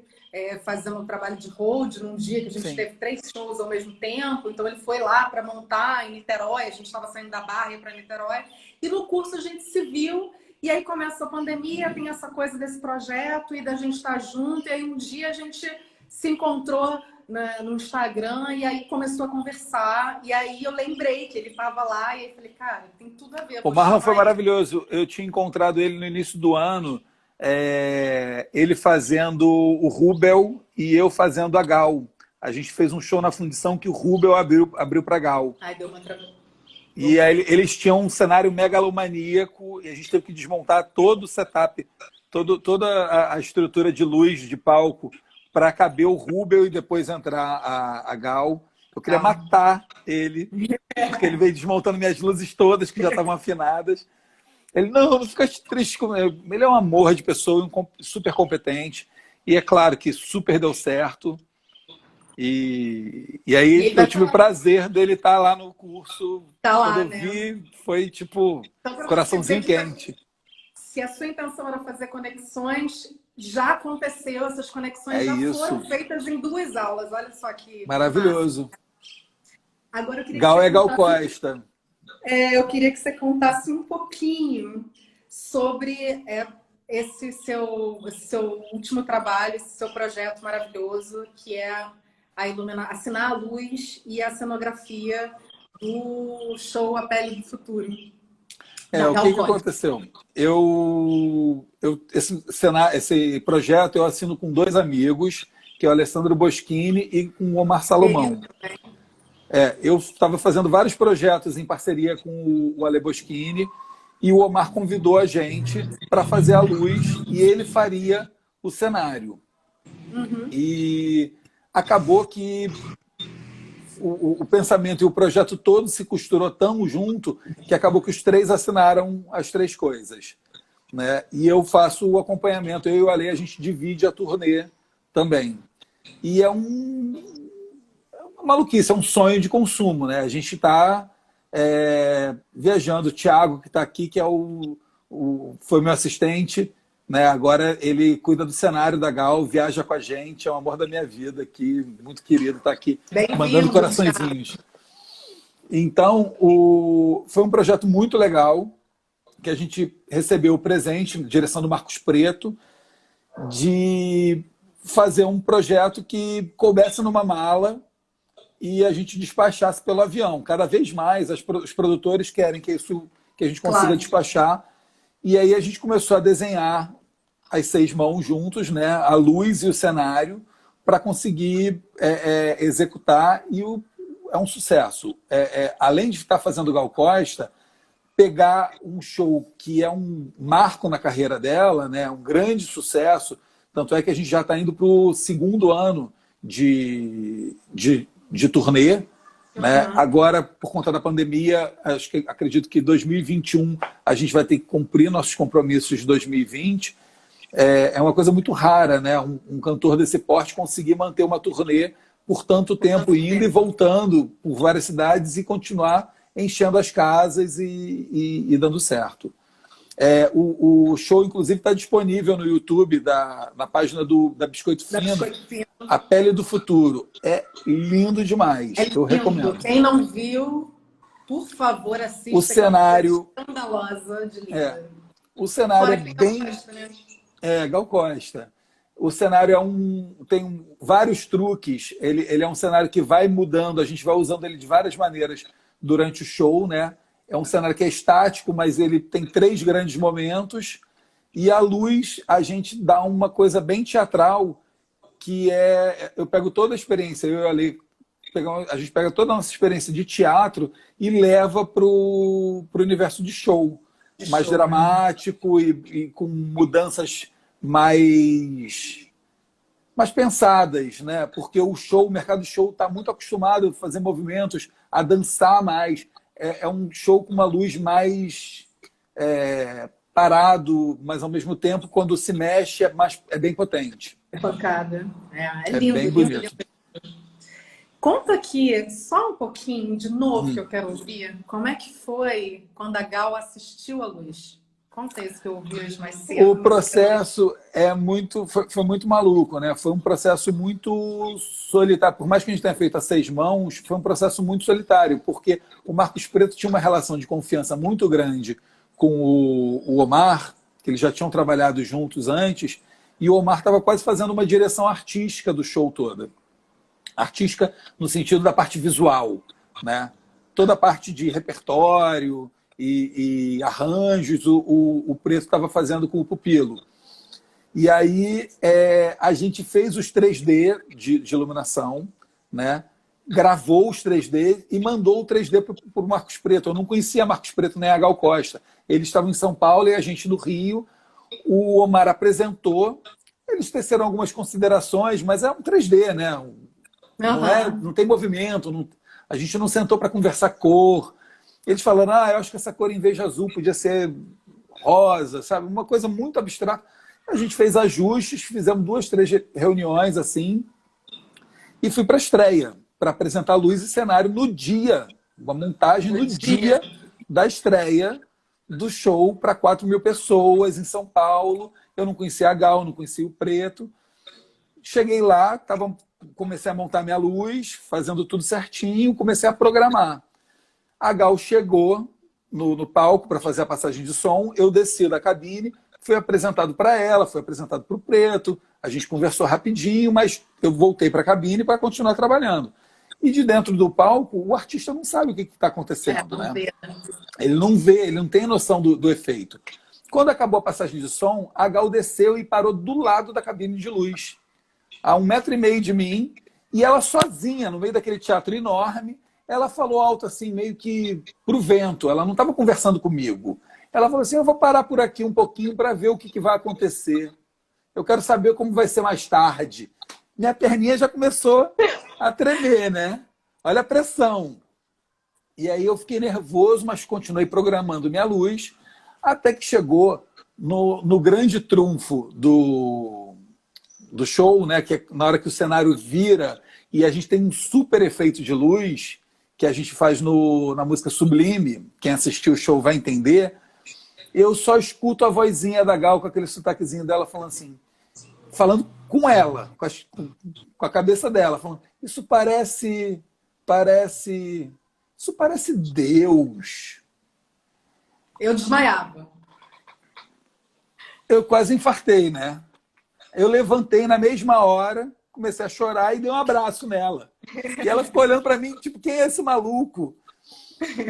fazendo um trabalho de hold num dia que a gente teve 3 shows ao mesmo tempo. Então ele foi lá para montar em Niterói. A gente estava saindo da Barra e ia para Niterói. E no curso a gente se viu. E aí começa a pandemia, tem essa coisa desse projeto e da gente estar junto. E aí um dia a gente se encontrou no Instagram e aí começou a conversar. E aí eu lembrei que ele estava lá e aí falei, cara, tem tudo a ver. O Marlon foi maravilhoso. Eu tinha encontrado ele no início do ano, ele fazendo o Rubel e eu fazendo a Gal. A gente fez um show na fundição que o Rubel abriu para a Gal. Ai, deu uma trabalho. E aí eles tinham um cenário megalomaníaco e a gente teve que desmontar todo o setup, toda a estrutura de luz, de palco, para caber o Rubel e depois entrar a Gal. Eu queria matar ele, porque ele veio desmontando minhas luzes todas, que já estavam afinadas. Ele, não fica triste comigo. Ele é um amor de pessoa, super competente. E é claro que super deu certo. E aí eu tive o prazer dele estar lá no curso. Quando eu vi, foi tipo, coraçãozinho quente. Se a sua intenção era fazer conexões, já aconteceu, essas conexões já foram feitas em 2 aulas. Olha só que maravilhoso. Agora eu queria Gal é Gal Costa. Eu queria que você contasse um pouquinho sobre esse seu último trabalho, esse seu projeto maravilhoso, que é assinar a luz e a cenografia do show A Pele do Futuro. O que aconteceu? Esse projeto eu assino com 2 amigos, que é o Alessandro Boschini e com o Omar Salomão. Eu estava fazendo vários projetos em parceria com o Ale Boschini e o Omar convidou a gente para fazer a luz e ele faria o cenário. E acabou que o pensamento e o projeto todo se costurou tão junto que acabou que os 3 assinaram as 3 coisas. Né? E eu faço o acompanhamento, eu e o Ale, a gente divide a turnê também. E é uma maluquice, é um sonho de consumo. Né? A gente está viajando. O Thiago, que está aqui, que foi meu assistente, né? Agora ele cuida do cenário da Gal, viaja com a gente, é o amor da minha vida aqui, muito querido, tá aqui mandando coraçõezinhos. Então, foi um projeto muito legal, que a gente recebeu o presente, direção do Marcos Preto, de fazer um projeto que coubesse numa mala e a gente despachasse pelo avião. Cada vez mais os produtores querem que a gente consiga despachar. E aí a gente começou a desenhar as 6 mãos juntos, né? A luz e o cenário, para conseguir executar, e é um sucesso. Além de estar fazendo Gal Costa, pegar um show que é um marco na carreira dela, né? Um grande sucesso, tanto é que a gente já está indo para o 2º ano de turnê, né? Agora, por conta da pandemia, acredito que 2021 a gente vai ter que cumprir nossos compromissos de 2020. É uma coisa muito rara, né? Um cantor desse porte conseguir manter uma turnê por tanto tempo, indo e voltando por várias cidades e continuar enchendo as casas e dando certo. O show, inclusive, está disponível no YouTube, na página da Biscoito Fino, A Pele do Futuro. É lindo demais, eu recomendo. Quem não viu, por favor, assista. O cenário... escandalosa de linda. O cenário Fora é bem... Gal Costa, né? Gal Costa. O cenário tem vários truques. Ele é um cenário que vai mudando, a gente vai usando ele de várias maneiras durante o show, né? É um cenário que é estático, mas ele tem 3 grandes momentos. E a luz, a gente dá uma coisa bem teatral, que eu pego toda a experiência, eu e a Ale, a gente pega toda a nossa experiência de teatro e leva para o universo de show. Mais dramático e com mudanças mais pensadas, né? Porque o mercado de show está muito acostumado a fazer movimentos, a dançar mais. É um show com uma luz mais parado, mas ao mesmo tempo, quando se mexe, é bem potente. É pancada. É lindo. Bem bonito. Lindo. Conta aqui, só um pouquinho, de novo, que eu quero ouvir. Como é que foi quando a Gal assistiu a luz? Conta isso que eu ouvi hoje mais cedo. O processo foi muito maluco, né? Foi um processo muito solitário. Por mais que a gente tenha feito a 6 mãos, foi um processo muito solitário, porque o Marcos Preto tinha uma relação de confiança muito grande com o Omar, que eles já tinham trabalhado juntos antes, e o Omar estava quase fazendo uma direção artística do show toda. Artística no sentido da parte visual, né? Toda a parte de repertório e arranjos, o Preto estava fazendo com o Pupilo. E aí a gente fez os 3D de iluminação, né? Gravou os 3D e mandou o 3D para o Marcos Preto. Eu não conhecia Marcos Preto nem a Gal Costa. Eles estavam em São Paulo e a gente no Rio. O Omar apresentou, eles teceram algumas considerações, mas é um 3D, né? Não tem movimento, a gente não sentou para conversar cor. Eles falaram, eu acho que essa cor em vez de azul podia ser rosa, sabe? Uma coisa muito abstrata. A gente fez ajustes, fizemos 2, 3 reuniões assim, e fui para a estreia, para apresentar luz e cenário no dia, uma montagem no dia da estreia do show para 4.000 pessoas em São Paulo. Eu não conhecia a Gal, não conhecia o Preto. Cheguei lá, comecei a montar minha luz, fazendo tudo certinho, comecei a programar. A Gal chegou no palco para fazer a passagem de som, eu desci da cabine, fui apresentado para ela, fui apresentado para o Preto, a gente conversou rapidinho, mas eu voltei para a cabine para continuar trabalhando. E de dentro do palco, o artista não sabe o que está acontecendo, né? Ele não vê, ele não tem noção do efeito. Quando acabou a passagem de som, a Gal desceu e parou do lado da cabine de luz, a 1,5 metro de mim, e ela sozinha, no meio daquele teatro enorme, ela falou alto assim, meio que pro vento, ela não estava conversando comigo. Ela falou assim, eu vou parar por aqui um pouquinho para ver o que vai acontecer. Eu quero saber como vai ser mais tarde. Minha perninha já começou a tremer, né? Olha a pressão. E aí eu fiquei nervoso, mas continuei programando minha luz, até que chegou no grande trunfo do show, né? Que é na hora que o cenário vira e a gente tem um super efeito de luz que a gente faz na música Sublime. Quem assistiu o show vai entender. eu só escuto a vozinha da Gal com aquele sotaquezinho dela falando assim, falando com ela, com a cabeça dela, falando, isso parece Deus. Eu desmaiava. Eu quase infartei, né? Eu levantei na mesma hora, comecei a chorar e dei um abraço nela. E ela ficou olhando para mim, tipo, quem é esse maluco?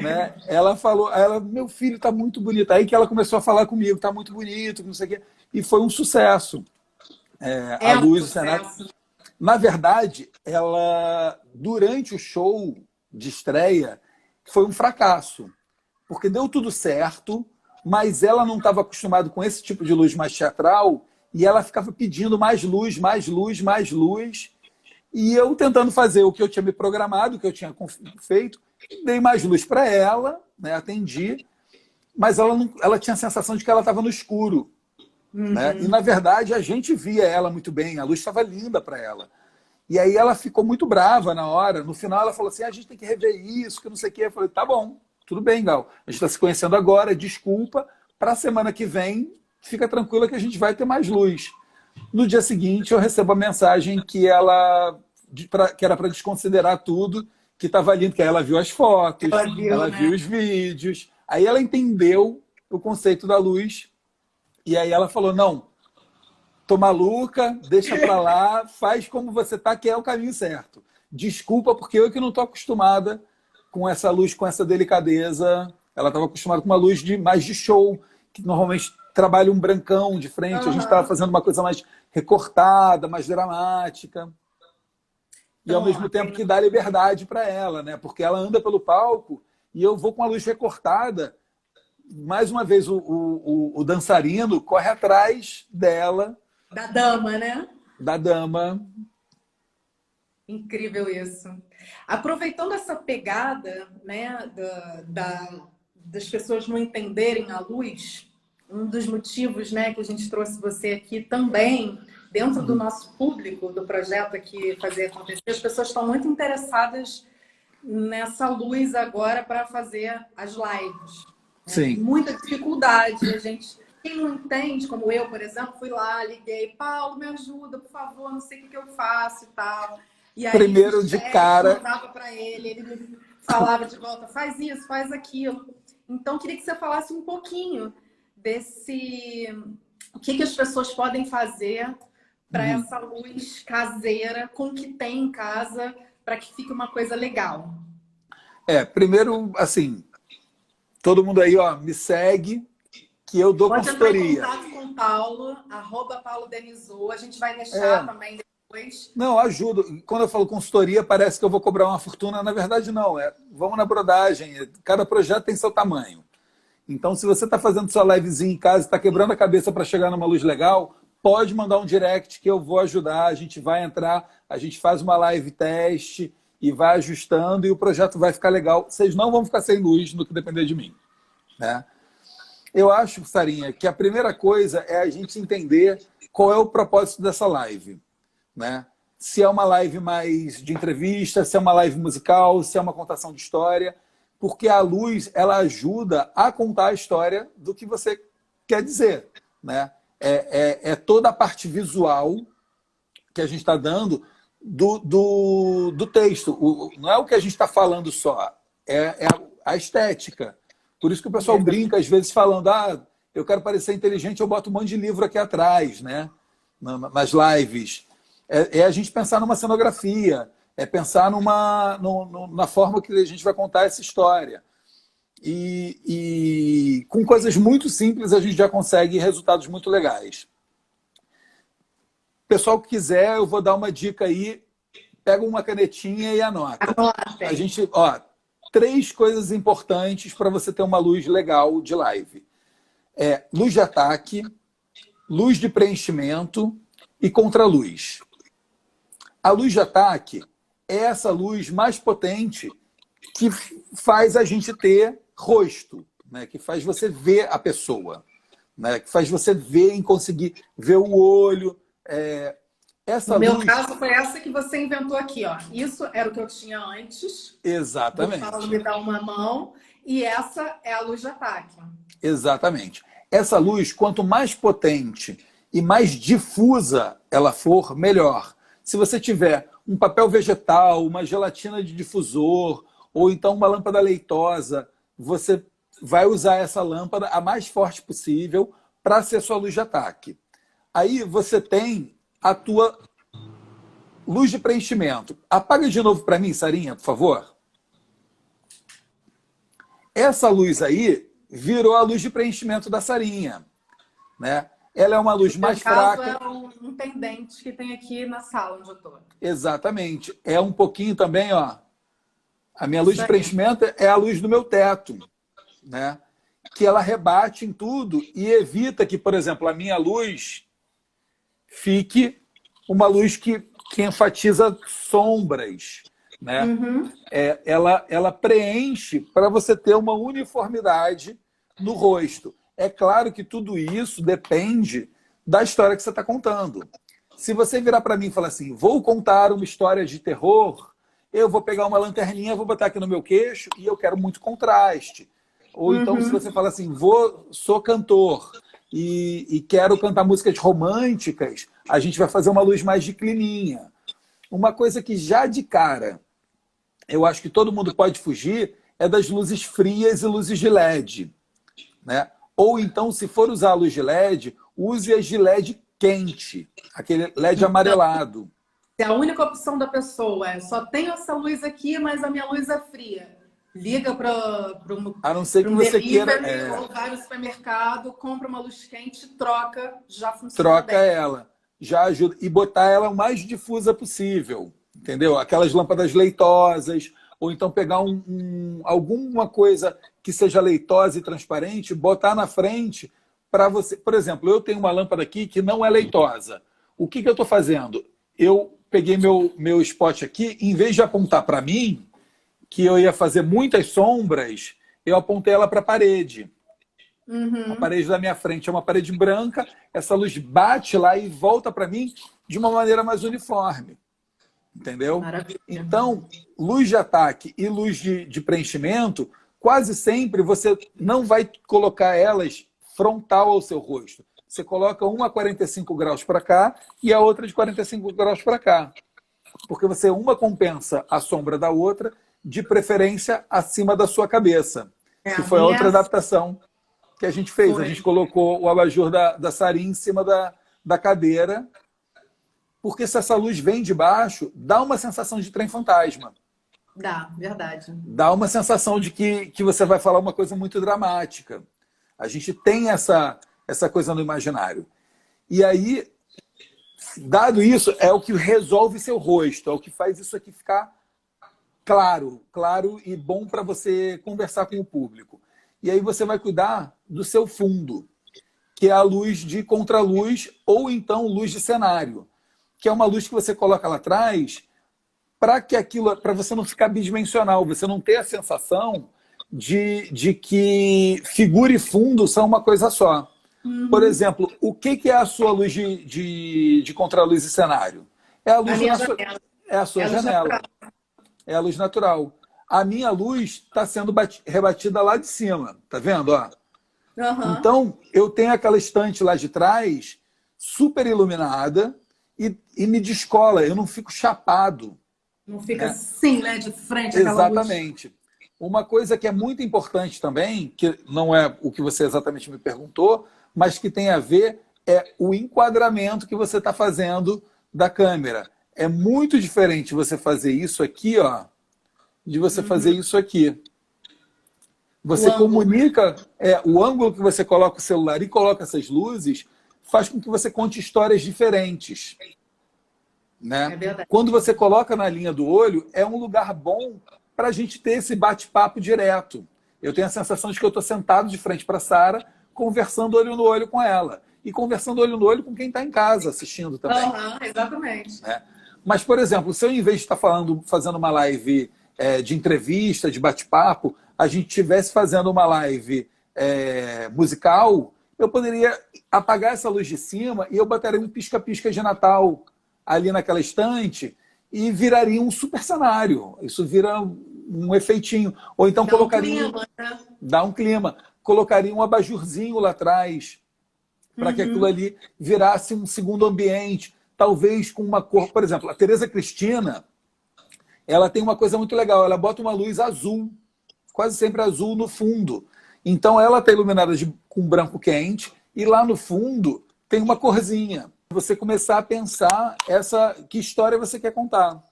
Né? Ela falou, meu filho tá muito bonito. Aí que ela começou a falar comigo, tá muito bonito, não sei o quê. E foi um sucesso. A luz do cenário. Na verdade, ela, durante o show de estreia, foi um fracasso. Porque deu tudo certo, mas ela não estava acostumada com esse tipo de luz mais teatral e ela ficava pedindo mais luz, mais luz, mais luz. E eu tentando fazer o que eu tinha me programado, o que eu tinha feito, dei mais luz para ela, né, atendi, mas ela tinha a sensação de que ela estava no escuro. Né? E, na verdade, a gente via ela muito bem, a luz estava linda para ela. E aí ela ficou muito brava na hora. No final ela falou assim, a gente tem que rever isso, que não sei o quê. Eu falei, tá bom, tudo bem, Gal. A gente está se conhecendo agora, desculpa. Para a semana que vem, fica tranquila que a gente vai ter mais luz. No dia seguinte, eu recebo a mensagem que era para desconsiderar tudo, que estava lindo, que aí ela viu as fotos, ela viu os vídeos. Aí ela entendeu o conceito da luz. E aí ela falou, não, tô maluca, deixa pra lá, faz como você tá, que é o caminho certo. Desculpa, porque eu que não tô acostumada com essa luz, com essa delicadeza. Ela estava acostumada com uma luz mais de show, que normalmente trabalha um brancão de frente. A gente estava fazendo uma coisa mais recortada, mais dramática. E ao mesmo tempo que dá liberdade para ela, né? Porque ela anda pelo palco e eu vou com a luz recortada. Mais uma vez, o dançarino corre atrás dela. Da dama, né? Da dama. Incrível isso. Aproveitando essa pegada, né, das pessoas não entenderem a luz, um dos motivos, né, que a gente trouxe você aqui também, dentro do nosso público, do projeto aqui Fazer Acontecer, as pessoas estão muito interessadas nessa luz agora para fazer as lives. Sim. Muita dificuldade. A gente, quem não entende, como eu, por exemplo, fui lá, liguei, Paulo, me ajuda, por favor, não sei o que eu faço e tal. E aí, primeiro de cara, mandava para ele me falava de volta, faz isso, faz aquilo. Então, queria que você falasse um pouquinho desse... O que as pessoas podem fazer para essa luz caseira, com o que tem em casa, para que fique uma coisa legal. Primeiro, assim... Todo mundo aí, ó, me segue, que eu dou consultoria. Pode entrar em contato com o Paulo, @paulodenizou. A gente vai deixar também depois. Não, ajudo. Quando eu falo consultoria, parece que eu vou cobrar uma fortuna. Na verdade, não. Vamos na brodagem. Cada projeto tem seu tamanho. Então, se você está fazendo sua livezinha em casa e está quebrando a cabeça para chegar numa luz legal, pode mandar um direct que eu vou ajudar. A gente vai entrar, a gente faz uma live teste e vai ajustando e o projeto vai ficar legal. Vocês não vão ficar sem luz no que depender de mim. Né? Eu acho, Sarinha, que a primeira coisa é a gente entender qual é o propósito dessa live. Né? Se é uma live mais de entrevista, se é uma live musical, se é uma contação de história, porque a luz ela ajuda a contar a história do que você quer dizer. Né? É toda a parte visual que a gente está dando do texto. Não é o que a gente está falando só, é a estética. Por isso que o pessoal brinca, às vezes, falando eu quero parecer inteligente, eu boto um monte de livro aqui atrás, né? Nas lives. É a gente pensar numa cenografia, é pensar na forma que a gente vai contar essa história. E com coisas muito simples, a gente já consegue resultados muito legais. Pessoal que quiser, eu vou dar uma dica aí. Pega uma canetinha e anota. A gente, 3 coisas importantes para você ter uma luz legal de live. Luz de ataque, luz de preenchimento e contraluz. A luz de ataque é essa luz mais potente que faz a gente ter rosto, né? Que faz você ver a pessoa, né? Que faz você ver e conseguir ver o olho. No meu caso, foi essa que você inventou aqui, ó. Isso era o que eu tinha antes. Exatamente. O Paulo me dá uma mão. E essa é a luz de ataque. Exatamente. Essa luz, quanto mais potente e mais difusa ela for, melhor. Se você tiver um papel vegetal, uma gelatina de difusor, ou então uma lâmpada leitosa, você vai usar essa lâmpada a mais forte possível para ser sua luz de ataque. Aí você tem a tua luz de preenchimento. Apaga de novo para mim, Sarinha, por favor. Essa luz aí virou a luz de preenchimento da Sarinha, né? Ela é uma luz mais fraca. É um pendente que tem aqui na sala onde eu estou. Exatamente. É um pouquinho também, ó. A minha luz de preenchimento é a luz do meu teto, né? Que ela rebate em tudo e evita que, por exemplo, a minha luz fique uma luz que enfatiza sombras, né? Uhum. Ela preenche para você ter uma uniformidade no rosto. É claro que tudo isso depende da história que você está contando. Se você virar para mim e falar assim, vou contar uma história de terror, eu vou pegar uma lanterninha, vou botar aqui no meu queixo e eu quero muito contraste. Ou então, se você fala assim, sou cantor e quero cantar músicas românticas, a gente vai fazer uma luz mais de climinha. Uma coisa que já de cara eu acho que todo mundo pode fugir é das luzes frias e luzes de LED, né? Ou então, se for usar a luz de LED, use as de LED quente, aquele LED amarelado. Se a única opção da pessoa é só tenho essa luz aqui, mas a minha luz é fria, liga para a não ser que você queira, ou vai no supermercado, compra uma luz quente, troca, já funciona troca bem. ela, já ajuda. E botar ela o mais difusa possível, entendeu? Aquelas lâmpadas leitosas, ou então pegar alguma coisa que seja leitosa e transparente, botar na frente para você. Por exemplo, eu tenho uma lâmpada aqui que não é leitosa. O que eu estou fazendo? Eu peguei meu spot aqui, em vez de apontar para mim, que eu ia fazer muitas sombras, eu apontei ela para a parede. A parede da minha frente é uma parede branca, essa luz bate lá e volta para mim de uma maneira mais uniforme. Entendeu? Maravilha. Então, luz de ataque e luz de preenchimento, quase sempre você não vai colocar elas frontal ao seu rosto. Você coloca uma a 45 graus para cá e a outra de 45 graus para cá. Porque uma compensa a sombra da outra, de preferência acima da sua cabeça. Que foi a outra adaptação que a gente fez. A gente colocou o abajur da Sarinha em cima da cadeira, porque se essa luz vem de baixo, dá uma sensação de trem fantasma. Dá, verdade. Dá uma sensação de que você vai falar uma coisa muito dramática. A gente tem essa coisa no imaginário. E aí, dado isso, é o que resolve seu rosto, é o que faz isso aqui ficar claro e bom para você conversar com o público. E aí você vai cuidar do seu fundo, que é a luz de contraluz ou então luz de cenário, que é uma luz que você coloca lá atrás para você não ficar bidimensional, você não ter a sensação de que figura e fundo são uma coisa só. Por exemplo, o que é a sua luz de contraluz e cenário? É a luz é a sua janela. É a luz natural. A minha luz está sendo rebatida lá de cima. Tá vendo? Ó? Então, eu tenho aquela estante lá de trás, super iluminada, e me descola. Eu não fico chapado. Não fica assim, né? De frente. Exatamente. Uma coisa que é muito importante também, que não é o que você exatamente me perguntou, mas que tem a ver, é o enquadramento que você está fazendo da câmera. É muito diferente você fazer isso aqui, ó, de você fazer isso aqui. Você comunica o ângulo que você coloca o celular e coloca essas luzes, faz com que você conte histórias diferentes. Né? É verdade. Quando você coloca na linha do olho, é um lugar bom para a gente ter esse bate-papo direto. Eu tenho a sensação de que eu estou sentado de frente para a Sara, conversando olho no olho com ela. E conversando olho no olho com quem está em casa assistindo também. Exatamente. Né? Mas, por exemplo, se eu, em vez de estar fazendo uma live de entrevista, de bate-papo, a gente estivesse fazendo uma live musical, eu poderia apagar essa luz de cima e eu botaria um pisca-pisca de Natal ali naquela estante e viraria um super cenário. Isso vira um efeitinho. Ou então colocaria... Dá um clima, né? Dá um clima. colocaria um abajurzinho lá atrás, para que aquilo ali virasse um segundo ambiente, talvez com uma cor. Por exemplo, a Tereza Cristina, ela tem uma coisa muito legal, ela bota uma luz azul, quase sempre azul no fundo. Então ela está iluminada com branco quente, e lá no fundo tem uma corzinha. Você começar a pensar que história você quer contar.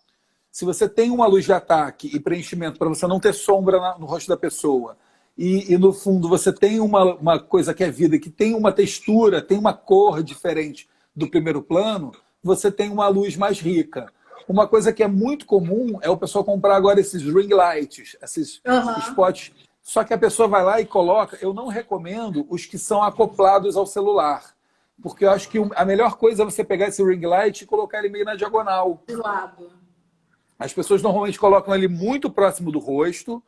Se você tem uma luz de ataque e preenchimento para você não ter sombra no rosto da pessoa, e no fundo você tem uma coisa que é vida, que tem uma textura, tem uma cor diferente do primeiro plano, você tem uma luz mais rica. Uma coisa que é muito comum é o pessoal comprar agora esses ring lights, esses spots. Só que a pessoa vai lá e coloca, eu não recomendo os que são acoplados ao celular. Porque eu acho que a melhor coisa é você pegar esse ring light e colocar ele meio na diagonal. Do lado. As pessoas normalmente colocam ele muito próximo do rosto,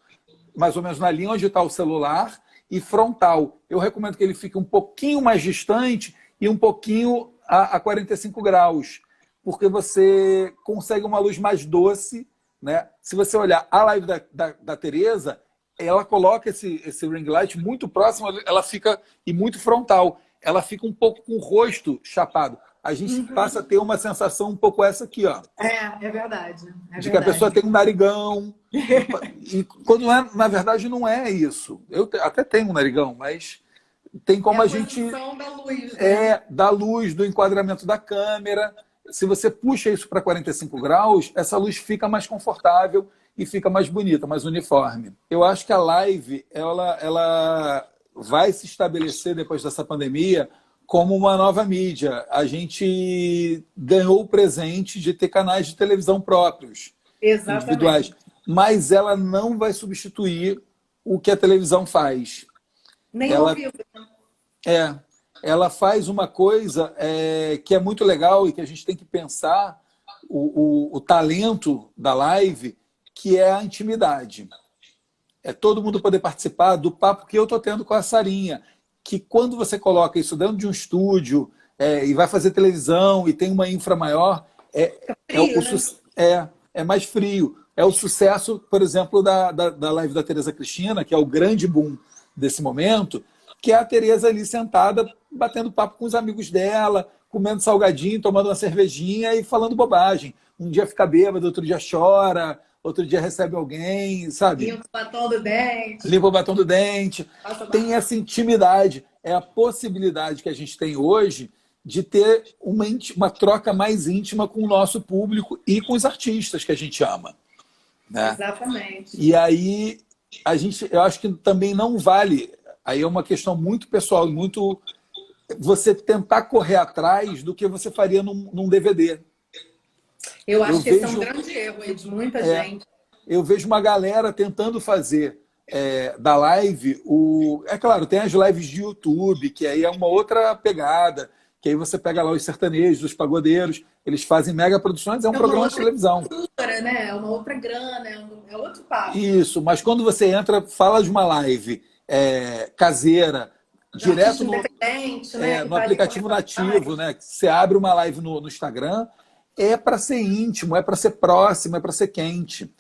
mais ou menos na linha onde está o celular, e frontal. Eu recomendo que ele fique um pouquinho mais distante e um pouquinho a 45 graus, porque você consegue uma luz mais doce, né? Se você olhar a live da Tereza, ela coloca esse ring light muito próximo, ela fica, e muito frontal. Ela fica um pouco com o rosto chapado. A gente passa a ter uma sensação um pouco essa aqui, ó. É verdade. De que a pessoa tem um narigão. E quando na verdade não é isso. Eu até tenho um narigão, mas tem como a gente... da luz, né? Da luz, do enquadramento da câmera. Se você puxa isso para 45 graus, essa luz fica mais confortável e fica mais bonita, mais uniforme. Eu acho que a live, ela vai se estabelecer depois dessa pandemia como uma nova mídia. A gente ganhou o presente de ter canais de televisão próprios, individuais, mas ela não vai substituir o que a televisão faz. Nem ao vivo. Ela faz uma coisa que é muito legal e que a gente tem que pensar o talento da live, que é a intimidade. É todo mundo poder participar do papo que eu estou tendo com a Sarinha, que quando você coloca isso dentro de um estúdio e vai fazer televisão e tem uma infra maior, é mais frio. É o sucesso, por exemplo, da live da Tereza Cristina, que é o grande boom desse momento, que é a Tereza ali sentada, batendo papo com os amigos dela, comendo salgadinho, tomando uma cervejinha e falando bobagem. Um dia fica bêbado, outro dia chora, outro dia recebe alguém, sabe? Limpa o batom do dente. Limpa o batom do dente. Tem essa intimidade. É a possibilidade que a gente tem hoje de ter uma troca mais íntima com o nosso público e com os artistas que a gente ama. Né? Exatamente. E aí, eu acho que também não vale... Aí é uma questão muito pessoal, muito... Você tentar correr atrás do que você faria num DVD. Eu acho que esse é um grande erro aí de muita gente. Eu vejo uma galera tentando fazer da live... É claro, tem as lives de YouTube, que aí é uma outra pegada, que aí você pega lá os sertanejos, os pagodeiros, eles fazem mega produções, é um programa de televisão. Né? É uma outra grana, é outro papo. Isso, mas quando você entra, fala de uma live caseira, direto no aplicativo nativo, né? Você abre uma live no Instagram, é para ser íntimo, é para ser próximo, é para ser quente.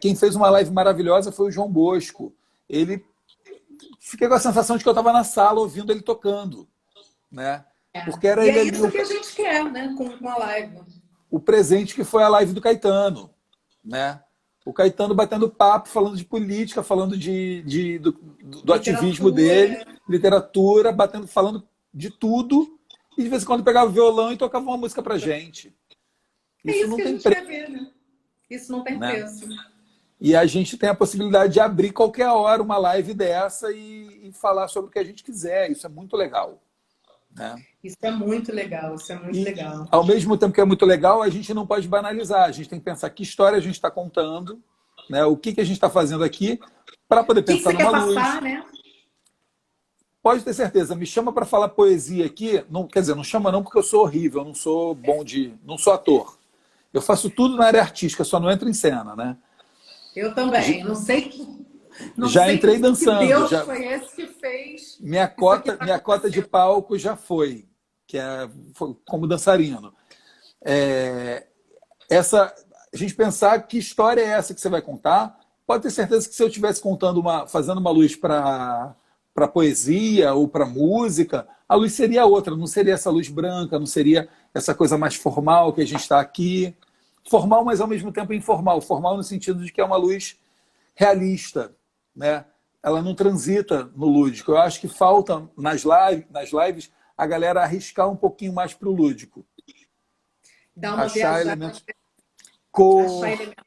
Quem fez uma live maravilhosa foi o João Bosco. Fiquei com a sensação de que eu estava na sala ouvindo ele tocando, né? Porque era e é isso que a gente quer, né? Com a live. O presente que foi a live do Caetano, né? O Caetano batendo papo, falando de política, falando do ativismo dele, literatura, falando de tudo, e de vez em quando pegava o violão e tocava uma música pra gente. Isso não que tem preço, né? Isso não tem preço. E a gente tem a possibilidade de abrir qualquer hora uma live dessa e falar sobre o que a gente quiser. Isso é muito legal. Né? Isso é muito legal, isso é muito legal. Ao mesmo tempo que é muito legal, a gente não pode banalizar. A gente tem que pensar que história a gente está contando, né? O que a gente está fazendo aqui, para poder pensar numa luz. Passar, né? Pode ter certeza, me chama para falar poesia aqui. Não, quer dizer, não chama não porque eu sou horrível, eu não sou bom não sou ator. Eu faço tudo na área artística, só não entro em cena, né? Eu também, não sei... Já entrei dançando. Deus foi esse que fez. Minha cota de palco já foi, foi como dançarino. A gente pensar que história é essa que você vai contar. Pode ter certeza que se eu estivesse fazendo uma luz para para poesia ou para música, a luz seria outra, não seria essa luz branca, não seria essa coisa mais formal que a gente está aqui. Formal, mas ao mesmo tempo informal. Formal no sentido de que é uma luz realista, né? Ela não transita no lúdico. Eu acho que falta nas lives a galera arriscar um pouquinho mais para o lúdico. Dá uma Achar viajada, elementos, cor, achar elementos.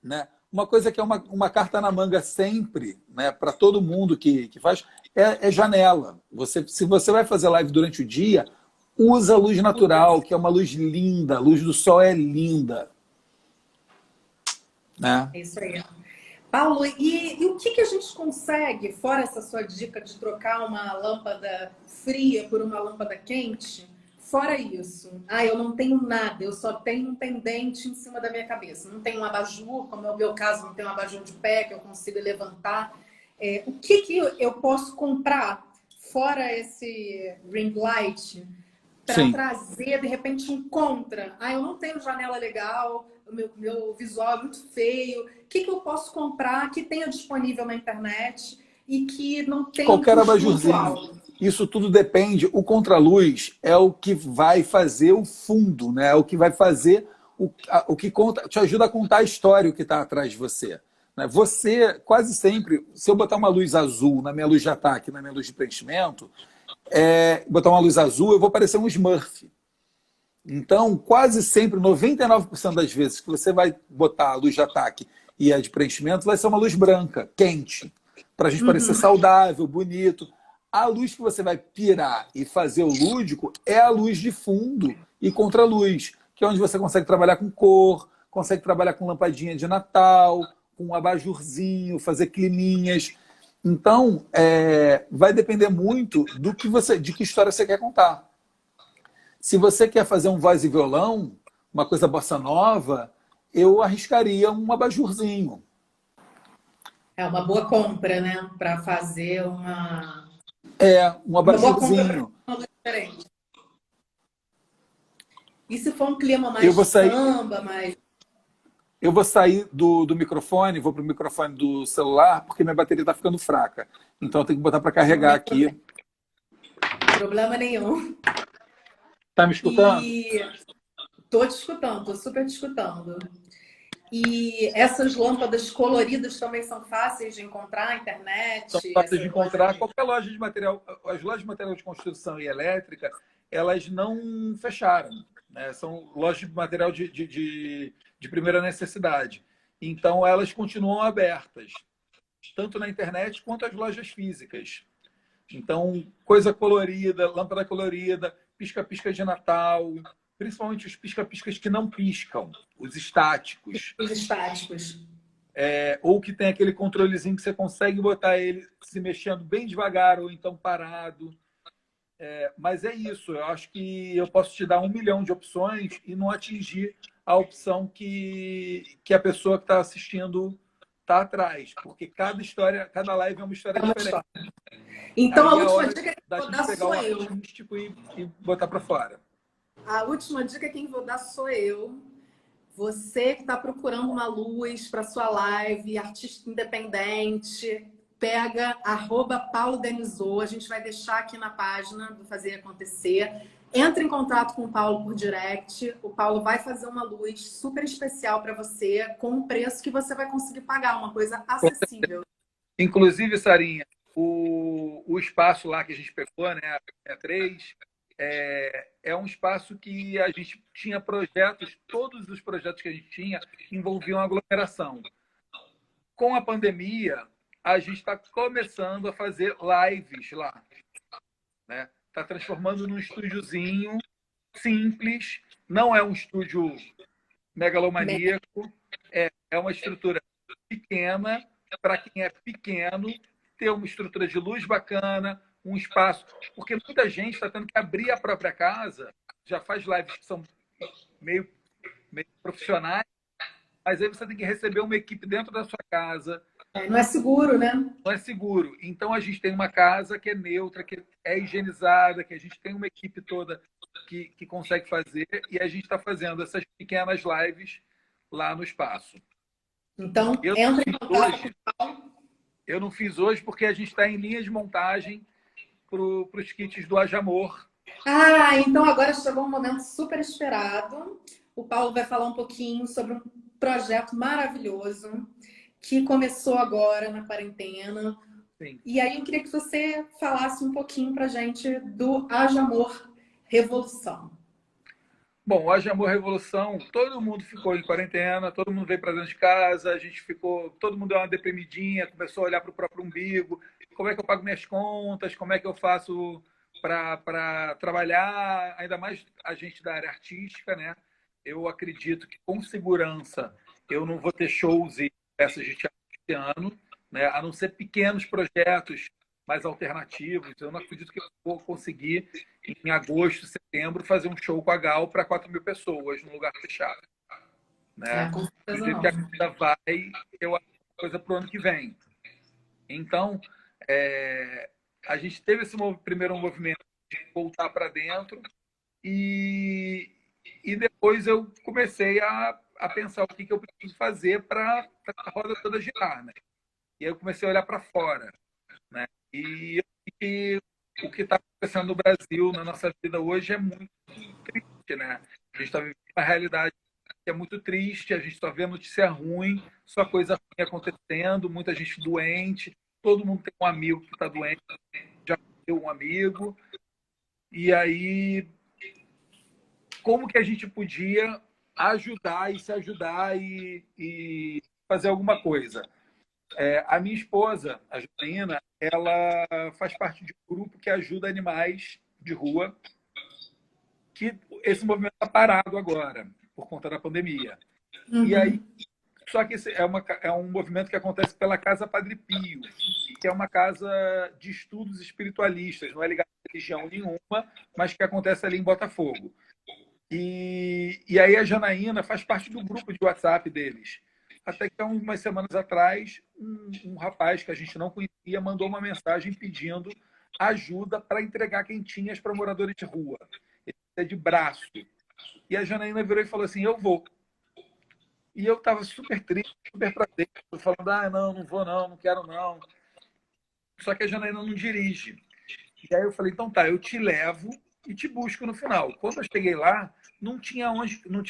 né? Uma coisa que é uma carta na manga sempre, né, para todo mundo que faz, é janela. Se você vai fazer live durante o dia, usa luz natural, que é uma luz linda. A luz do sol é linda. Né? É isso aí. Paulo, e o que a gente consegue, fora essa sua dica de trocar uma lâmpada fria por uma lâmpada quente, fora isso? Eu não tenho nada, eu só tenho um pendente em cima da minha cabeça. Não tenho um abajur, como é o meu caso, não tenho um abajur de pé que eu consigo levantar. O que eu posso comprar, fora esse ring light, para trazer, de repente, um contra? Eu não tenho janela legal, o meu visual é muito feio. O que eu posso comprar que tenha disponível na internet e que não tenha qualquer abajurzinho. Isso tudo depende. O contraluz é o que vai fazer o fundo, né? É o que vai fazer o que conta, te ajuda a contar a história, o que está atrás de você. Né? Você, quase sempre, se eu botar uma luz azul na minha luz de ataque, na minha luz de preenchimento, botar uma luz azul, eu vou parecer um Smurf. Então, quase sempre, 99% das vezes que você vai botar a luz de ataque e a de preenchimento, vai ser uma luz branca, quente, para a gente parecer saudável, bonito. A luz que você vai pirar e fazer o lúdico é a luz de fundo e contraluz, que é onde você consegue trabalhar com cor, consegue trabalhar com lampadinha de Natal, com um abajurzinho, fazer climinhas. Então, vai depender muito de que história você quer contar. Se você quer fazer um voz e violão, uma coisa bossa nova, eu arriscaria um abajurzinho. É uma boa compra, né? Para fazer uma... um abajurzinho. Uma luz diferente. E se for um clima mais samba, mais... Eu vou sair do microfone, vou para o microfone do celular, porque minha bateria está ficando fraca. Então eu tenho que botar para carregar aqui. Problema nenhum. Tá me escutando? Tô te escutando, tô super te escutando. E essas lâmpadas coloridas também são fáceis de encontrar na internet? São fáceis de encontrar. Qualquer loja de material, as lojas de material de construção e elétrica, elas não fecharam. Né? São lojas de material de primeira necessidade. Então, elas continuam abertas, tanto na internet quanto as lojas físicas. Então, coisa colorida, lâmpada colorida, pisca-pisca de Natal, principalmente os pisca-piscas que não piscam, os estáticos. Os estáticos. Ou que tem aquele controlezinho que você consegue botar ele se mexendo bem devagar ou então parado. Mas é isso, eu acho que eu posso te dar 1 milhão de opções e não atingir a opção que a pessoa que está assistindo está atrás, porque cada live é uma história diferente. Então, a última dica que eu vou dar sou eu. E botar para fora. A última dica que eu vou dar sou eu. Você que está procurando uma luz para sua live, artista independente, pega @paulodenizou, a gente vai deixar aqui na página do Fazer Acontecer. Entra em contato com o Paulo por direct. O Paulo vai fazer uma luz super especial para você, com um preço que você vai conseguir pagar, uma coisa acessível. Inclusive, Sarinha, o espaço lá que a gente pegou, né, a 3, é um espaço que a gente tinha projetos, todos os projetos que a gente tinha envolviam aglomeração. Com a pandemia, a gente está começando a fazer lives lá. Né? Está transformando num estúdiozinho simples, não é um estúdio megalomaníaco, é uma estrutura pequena, para quem é pequeno, ter uma estrutura de luz bacana, um espaço, porque muita gente está tendo que abrir a própria casa, já faz lives que são meio profissionais, mas aí você tem que receber uma equipe dentro da sua casa. Não é seguro, né? Não é seguro. Então a gente tem uma casa que é neutra, que é higienizada, que a gente tem uma equipe toda que consegue fazer, e a gente está fazendo essas pequenas lives lá no espaço. Então, entra em contato com o Paulo. Eu não fiz hoje porque a gente está em linha de montagem para os kits do Ajamor. Ah, então agora chegou um momento super esperado. O Paulo vai falar um pouquinho sobre um projeto maravilhoso que começou agora na quarentena. Sim. E aí eu queria que você falasse um pouquinho pra gente do Ajamor Revolução. Bom, o Ajamor Revolução, todo mundo ficou em quarentena, todo mundo veio para dentro de casa, a gente ficou, todo mundo deu uma deprimidinha, começou a olhar para o próprio umbigo, como é que eu pago minhas contas, como é que eu faço para trabalhar, ainda mais a gente da área artística, né? Eu acredito que com segurança eu não vou ter shows e peças de teatro esse ano, né? A não ser pequenos projetos mais alternativos. Eu não acredito que eu vou conseguir em agosto, setembro, fazer um show com a Gal para 4.000 pessoas num lugar fechado, né? Com Do certeza jeito que a não. vida vai, eu acho que é coisa para o ano que vem. Então, a gente teve esse primeiro movimento de voltar para dentro e, e depois eu comecei a pensar o que eu preciso fazer para a roda toda girar, né? E aí eu comecei a olhar para fora, né? E eu vi que o que está acontecendo no Brasil, na nossa vida hoje, é muito triste, né? A gente está vivendo uma realidade que é muito triste, a gente só vê notícia ruim, só coisa ruim acontecendo, muita gente doente, todo mundo tem um amigo que está doente, já tem um amigo. E aí, como que a gente podia ajudar e se ajudar e fazer alguma coisa? A minha esposa, a Janaína, ela faz parte de um grupo que ajuda animais de rua, que esse movimento está parado agora, por conta da pandemia. E aí, Uhum. só que esse é um movimento que acontece pela Casa Padre Pio, que é uma casa de estudos espiritualistas, não é ligada a religião nenhuma, mas que acontece ali em Botafogo. E aí a Janaína faz parte do grupo de WhatsApp deles. Até que há umas semanas atrás, um rapaz que a gente não conhecia mandou uma mensagem pedindo ajuda para entregar quentinhas para moradores de rua. Ele é de braço. E a Janaína virou e falou assim: eu vou. E eu estava super triste, super pra dentro, falando: ah, não, não vou não, não quero não. Só que a Janaína não dirige. E aí eu falei: então tá, eu te levo e te busco no final. Quando eu cheguei lá, não tinha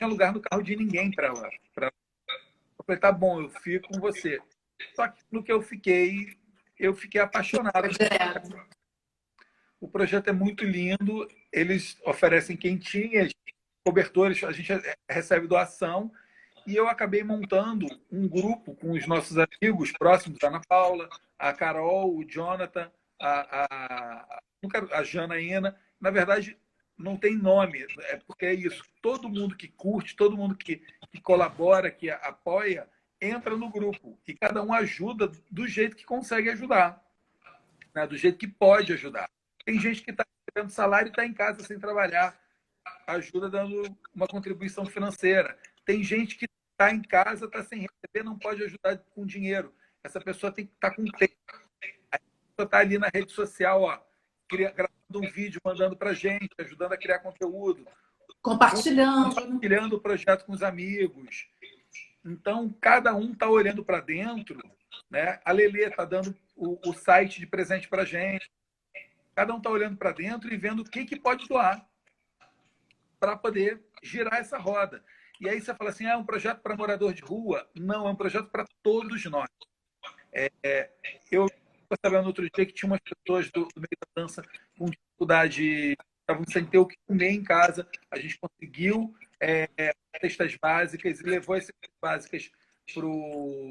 lugar no carro de ninguém para lá. Eu falei: tá bom, eu fico com você. Só que no que eu fiquei apaixonado. Foi direto. O projeto é muito lindo, eles oferecem quentinhas, cobertores, a gente recebe doação. E eu acabei montando um grupo com os nossos amigos próximos, a Ana Paula, a Carol, o Jonathan, a Janaína. Na verdade, não tem nome, é porque é isso. Todo mundo que curte, todo mundo que colabora, que apoia, entra no grupo. E cada um ajuda do jeito que consegue ajudar, né? Do jeito que pode ajudar. Tem gente que está recebendo salário e está em casa sem trabalhar, ajuda dando uma contribuição financeira. Tem gente que está em casa, está sem receber, não pode ajudar com dinheiro. Essa pessoa tem que estar com tempo. A pessoa está ali na rede social, ó, gravando um vídeo, mandando para a gente, ajudando a criar conteúdo, Compartilhando. compartilhando o projeto com os amigos. Então, cada um está olhando para dentro, né? A Lelê está dando o site de presente para a gente. Cada um está olhando para dentro e vendo o que pode doar para poder girar essa roda. E aí você fala assim: é um projeto para morador de rua? Não, é um projeto para todos nós. Eu estava sabendo outro dia que tinha umas pessoas do meio da dança com dificuldade, estavam sem ter o que comer em casa. A gente conseguiu cestas básicas e levou essas cestas básicas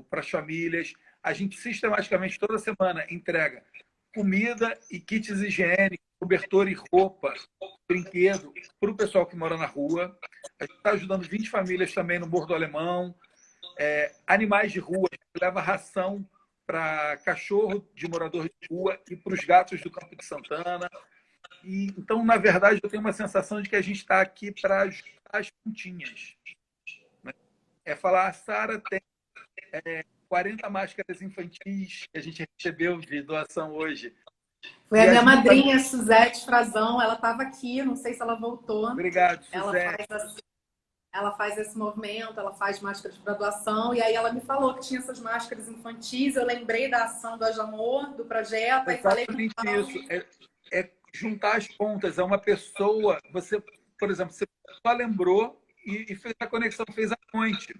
para as famílias. A gente sistematicamente, toda semana, entrega comida e kits higiênicos, cobertor e roupa, brinquedo para o pessoal que mora na rua. A gente está ajudando 20 famílias também no Bordo Alemão. Animais de rua, a gente leva ração para cachorro de morador de rua e para os gatos do Campo de Santana. Então, na verdade, eu tenho uma sensação de que a gente está aqui para ajudar as pontinhas. Né? É falar: a Sara tem 40 máscaras infantis que a gente recebeu de doação hoje. Foi a minha madrinha, Suzete Frazão, ela estava aqui, não sei se ela voltou. Obrigado, Ela Suzete. faz assim. ela faz esse movimento, ela faz máscaras para doação, e aí ela me falou que tinha essas máscaras infantis, eu lembrei da ação do Ajamor, do projeto, aí falei com Exatamente ela. isso. É juntar as pontas. É uma pessoa, você, por exemplo, você só lembrou e fez a conexão, fez a ponte.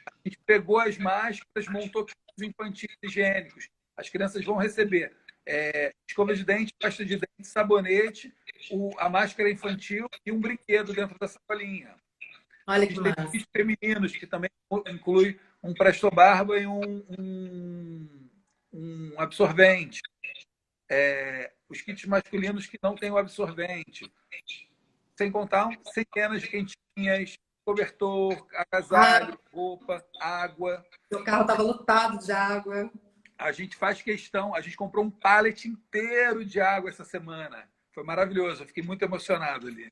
A gente pegou as máscaras, montou kits infantis higiênicos. As crianças vão receber escova de dente, pasta de dente, sabonete, a máscara infantil e um brinquedo dentro da sacolinha. Olha A que gente tem massa. kits femininos, que também inclui um presto-barba e um absorvente. Os kits masculinos que não têm o absorvente. Sem contar centenas de quentinhas, cobertor, Ah, agasalho, roupa, água. meu carro estava lotado de água. A gente faz questão, a gente comprou um pallet inteiro de água essa semana. Foi maravilhoso, eu fiquei muito emocionado ali.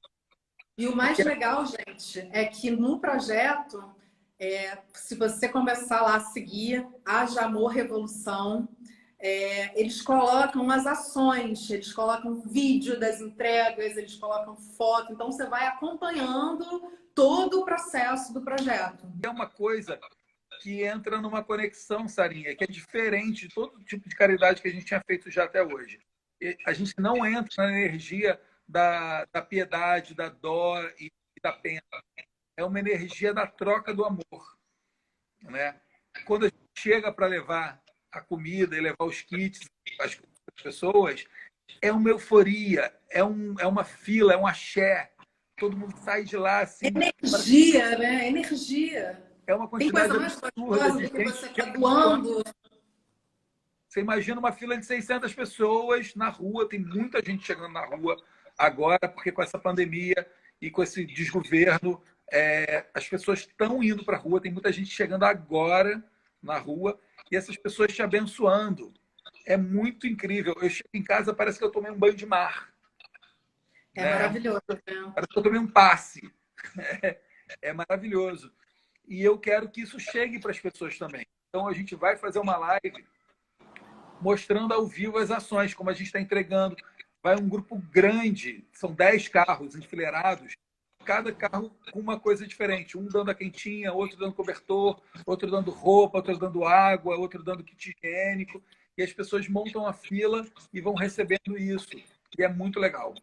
E o mais legal, gente, é que no projeto, se você começar lá a seguir, Haja Amor Revolução, eles colocam as ações, eles colocam vídeo das entregas, eles colocam foto, então você vai acompanhando todo o processo do projeto. É uma coisa que entra numa conexão, Sarinha, que é diferente de todo tipo de caridade que a gente tinha feito já até hoje. A gente não entra na energia da piedade, da dó e da pena. É uma energia da troca do amor. Né? Quando a gente chega para levar a comida e levar os kits às pessoas, é uma euforia, é uma fila, é um axé. Todo mundo sai de lá assim. Energia, né? Energia. É uma Tem quantidade coisa mais absurda gostosa de do que gente você se estar abençoando. doando. Você imagina uma fila de 600 pessoas na rua, tem muita gente chegando na rua agora, porque com essa pandemia e com esse desgoverno, as pessoas estão indo para a rua, tem muita gente chegando agora na rua e essas pessoas te abençoando. É muito incrível. Eu chego em casa, parece que eu tomei um banho de mar. É Né? maravilhoso, né? Parece que eu tomei um passe. É maravilhoso. E eu quero que isso chegue para as pessoas também. Então a gente vai fazer uma live mostrando ao vivo as ações, como a gente está entregando. Vai um grupo grande, são 10 carros enfileirados, cada carro com uma coisa diferente. Um dando a quentinha, outro dando cobertor, outro dando roupa, outro dando água, outro dando kit higiênico. E as pessoas montam a fila e vão recebendo isso. E é muito legal.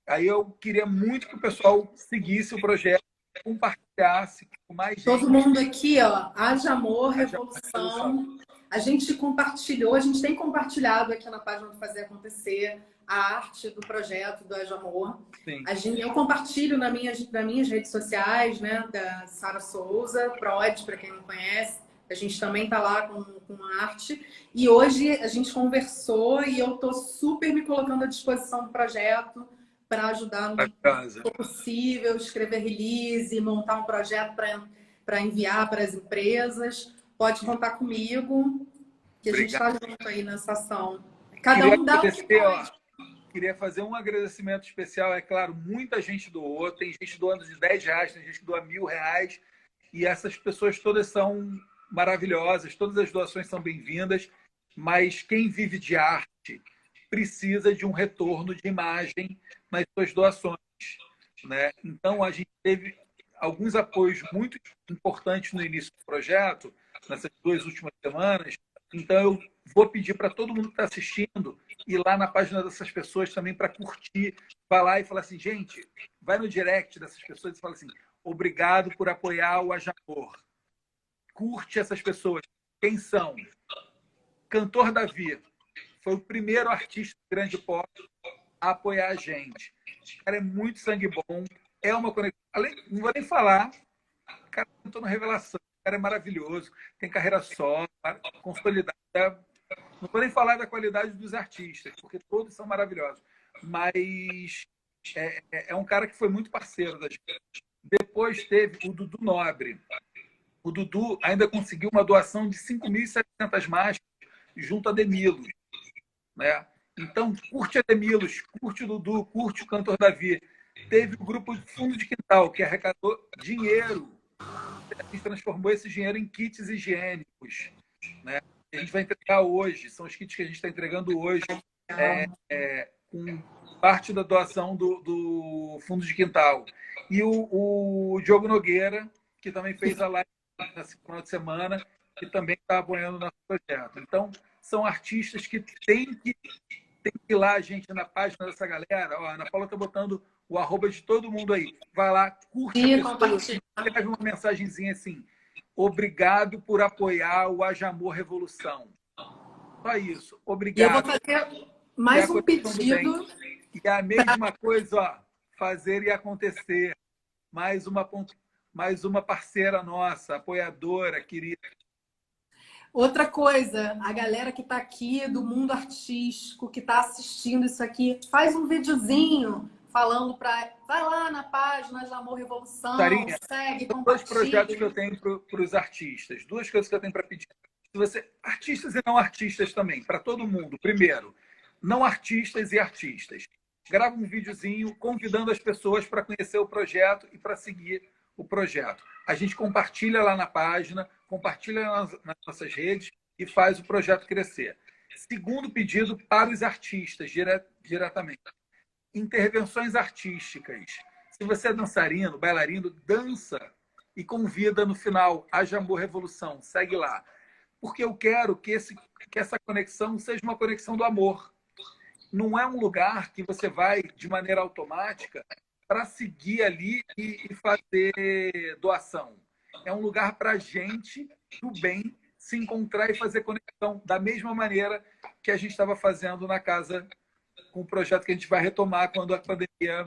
Aí eu queria muito que o pessoal seguisse o projeto, compartilhasse com mais gente. Todo mundo aqui, ó, Haja Amor, Haja Revolução. Revolução. A gente compartilhou, a gente tem compartilhado aqui na página do Fazer Acontecer a arte do projeto do Haja Amor. Sim. Eu compartilho nas minhas redes sociais, né, da Sara Souza, Prod, para quem não conhece. A gente também tá lá com arte. E hoje a gente conversou e eu tô super me colocando à disposição do projeto para ajudar no que for possível, escrever release, montar um projeto para enviar para as empresas. Pode contar comigo, que a gente está junto aí nessa ação. Cada um dá o que pode. Queria fazer um agradecimento especial. É claro, muita gente doou, tem gente doando de R$10, tem gente que doa R$1.000, e essas pessoas todas são maravilhosas, todas as doações são bem-vindas, mas quem vive de arte precisa de um retorno de imagem nas suas doações. Né? Então, a gente teve alguns apoios muito importantes no início do projeto, nessas 2 últimas semanas. Então, eu vou pedir para todo mundo que está assistindo ir lá na página dessas pessoas também para curtir, falar e falar assim, gente, vai no direct dessas pessoas e fala assim, obrigado por apoiar o Ajamor. Curte essas pessoas. Quem são? Cantor Davi. Foi o primeiro artista de grande pop a apoiar a gente. O cara é muito sangue bom. É uma conexão. Não vou nem falar. O cara cantou no Revelação. O cara é maravilhoso. Tem carreira solo, consolidada. Não vou nem falar da qualidade dos artistas, porque todos são maravilhosos. Mas é um cara que foi muito parceiro da gente. Depois teve o Dudu Nobre. O Dudu ainda conseguiu uma doação de 5.700 máscaras junto a Demilos. Né? Então, curte a Demilos, curte o Dudu, curte o Cantor Davi. Teve o grupo de Fundo de Quintal, que arrecadou dinheiro. A gente transformou esse dinheiro em kits higiênicos. Né? A gente vai entregar hoje, são os kits que a gente está entregando hoje, com parte da doação do Fundo de Quintal. E o Diogo Nogueira, que também fez a live nesse final de semana, que também está apoiando o nosso projeto. Então, são artistas que têm que ir lá, gente, na página dessa galera. Ó, a Ana Paula está botando o arroba de todo mundo aí. Vai lá, curte a pessoa, escreve uma mensagenzinha assim: obrigado por apoiar o Ajamor Revolução. Só isso. Obrigado. E eu vou fazer mais um pedido. E a mesma coisa, ó, fazer e acontecer. Mais uma parceira nossa, apoiadora, querida. Outra coisa, a galera que está aqui do mundo artístico, que está assistindo isso aqui, faz um videozinho falando para... Vai lá na página de Amor Revolução, Sarinha, segue, são compartilha. dois projetos que eu tenho para os artistas. Duas coisas que eu tenho para pedir. Artistas e não artistas também, para todo mundo. Primeiro, não artistas e artistas. Grava um videozinho convidando as pessoas para conhecer o projeto e para seguir o projeto. A gente compartilha lá na página, compartilha nas nossas redes e faz o projeto crescer. Segundo pedido, para os artistas, diretamente. Intervenções artísticas. Se você é dançarino, bailarino, dança e convida no final. Haja Amor Revolução, segue lá. Porque eu quero que essa conexão seja uma conexão do amor. Não é um lugar que você vai de maneira automática para seguir ali e fazer doação. É um lugar para a gente, do bem, se encontrar e fazer conexão, da mesma maneira que a gente estava fazendo na casa, com o projeto que a gente vai retomar quando a pandemia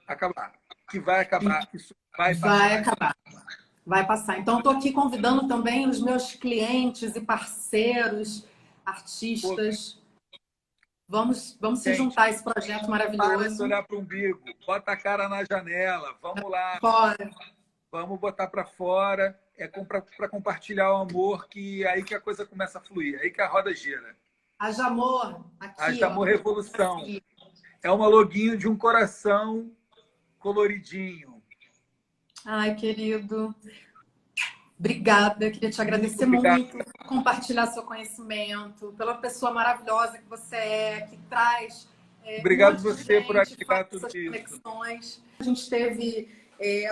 acabar. Que vai acabar, isso vai passar. Vai acabar. Vai passar. Então, estou aqui convidando também os meus clientes e parceiros, artistas. Vamos se juntar a esse projeto maravilhoso. Para de olhar para o umbigo, bota a cara na janela, vamos lá. Fora. Vamos botar para fora, para compartilhar o amor, que é aí que a coisa começa a fluir, é aí que a roda gira. Haja Amor, aqui. Haja Amor Revolução. É uma loguinho de um coração coloridinho. Ai, querido. Obrigada, queria te agradecer muito por compartilhar seu conhecimento, pela pessoa maravilhosa que você é, que traz. Obrigado você por ativar tudo isso. Conexões. A gente teve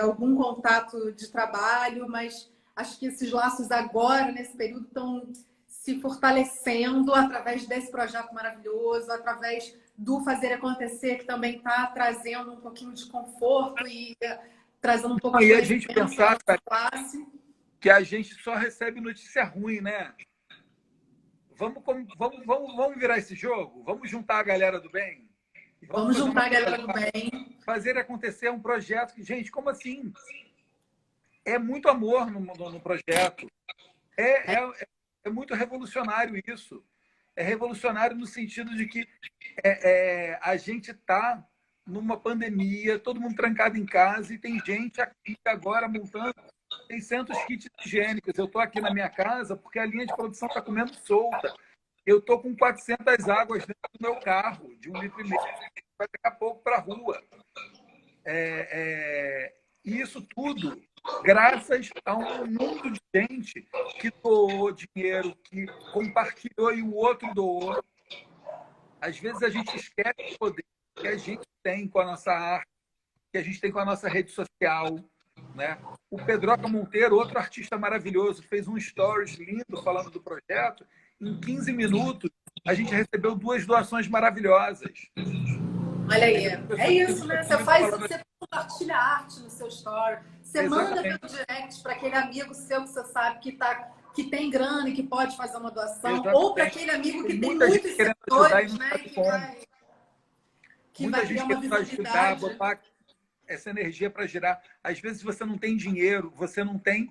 algum contato de trabalho, mas acho que esses laços agora, nesse período, estão se fortalecendo através desse projeto maravilhoso, através do Fazer Acontecer, que também está trazendo um pouquinho de conforto e trazendo um pouco de a gente pensar que a gente só recebe notícia ruim, né? Vamos virar esse jogo? Vamos juntar a galera do bem? Vamos juntar a galera do bem. Fazer Acontecer um projeto que, gente, como assim? É muito amor no projeto. É muito revolucionário isso. É revolucionário no sentido de que a gente está numa pandemia, todo mundo trancado em casa, e tem gente aqui agora montando 600 kits higiênicos. Eu estou aqui na minha casa porque a linha de produção está comendo solta. Eu estou com 400 águas dentro do meu carro, de 1,5 litro. Vai daqui a pouco para a rua. E isso tudo graças a um mundo de gente que doou dinheiro, que compartilhou e o outro doou. Às vezes a gente esquece o poder que a gente tem com a nossa arte, que a gente tem com a nossa rede social, né? O Pedroca Monteiro, outro artista maravilhoso, fez um stories lindo falando do projeto. Em 15 minutos, a gente recebeu 2 doações maravilhosas. Olha aí, é isso, né? Você compartilha arte no seu story. Você manda pelo direct para aquele amigo seu que você sabe que tem grana e que pode fazer uma doação. Exatamente. Ou para aquele amigo que tem muitos setores, né? Que vai criar uma visibilidade. Botar essa energia para girar. Às vezes você não tem dinheiro, você não tem...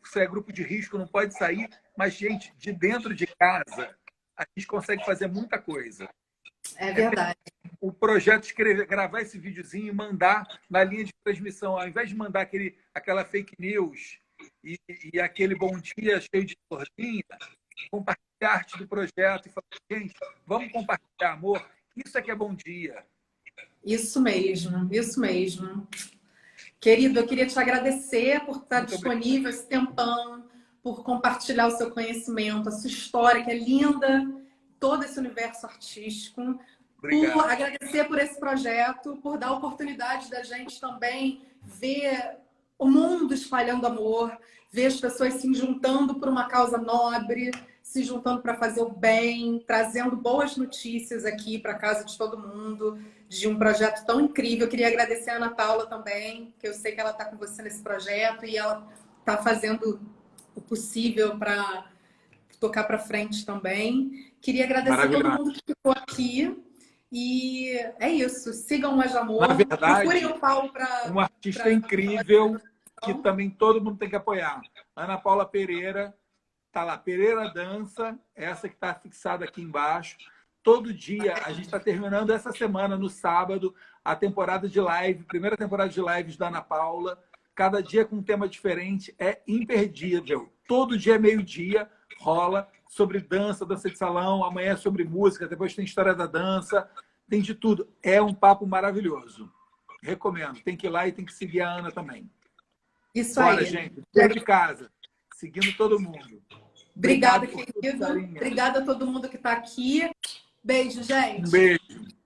você é grupo de risco, não pode sair. Mas, gente, de dentro de casa, a gente consegue fazer muita coisa. É verdade. O projeto gravar esse videozinho e mandar na linha de transmissão, ao invés de mandar aquela fake news e aquele bom dia cheio de florzinha, compartilhar a arte do projeto e falar, gente, vamos compartilhar amor. Isso é que é bom dia. Isso mesmo, isso mesmo. Querido, eu queria te agradecer por estar disponível esse tempão, por compartilhar o seu conhecimento, a sua história, que é linda, todo esse universo artístico. Obrigado. Agradecer por esse projeto, por dar a oportunidade da gente também ver o mundo espalhando amor, ver as pessoas se juntando por uma causa nobre, se juntando para fazer o bem, trazendo boas notícias aqui para casa de todo mundo, de um projeto tão incrível. Eu queria agradecer a Ana Paula também, que eu sei que ela está com você nesse projeto e ela está fazendo o possível para tocar para frente também. Queria agradecer a todo mundo que ficou aqui. E é isso. Sigam o Amor. Na verdade, procurem o Paulo para... um artista incrível que também todo mundo tem que apoiar. Ana Paula Pereira, tá lá, Pereira Dança, essa que está fixada aqui embaixo. Todo dia, a gente está terminando essa semana, no sábado, a temporada de live, primeira temporada de lives da Ana Paula. Cada dia com um tema diferente, é imperdível. Todo dia, meio-dia, rola sobre dança, dança de salão, amanhã é sobre música, depois tem história da dança, tem de tudo. É um papo maravilhoso. Recomendo. Tem que ir lá e tem que seguir a Ana também. Isso Bora, aí. gente. Dentro de casa. Seguindo todo mundo. Obrigada, querido. Obrigada a todo mundo que está aqui. Beijo, gente. Um beijo.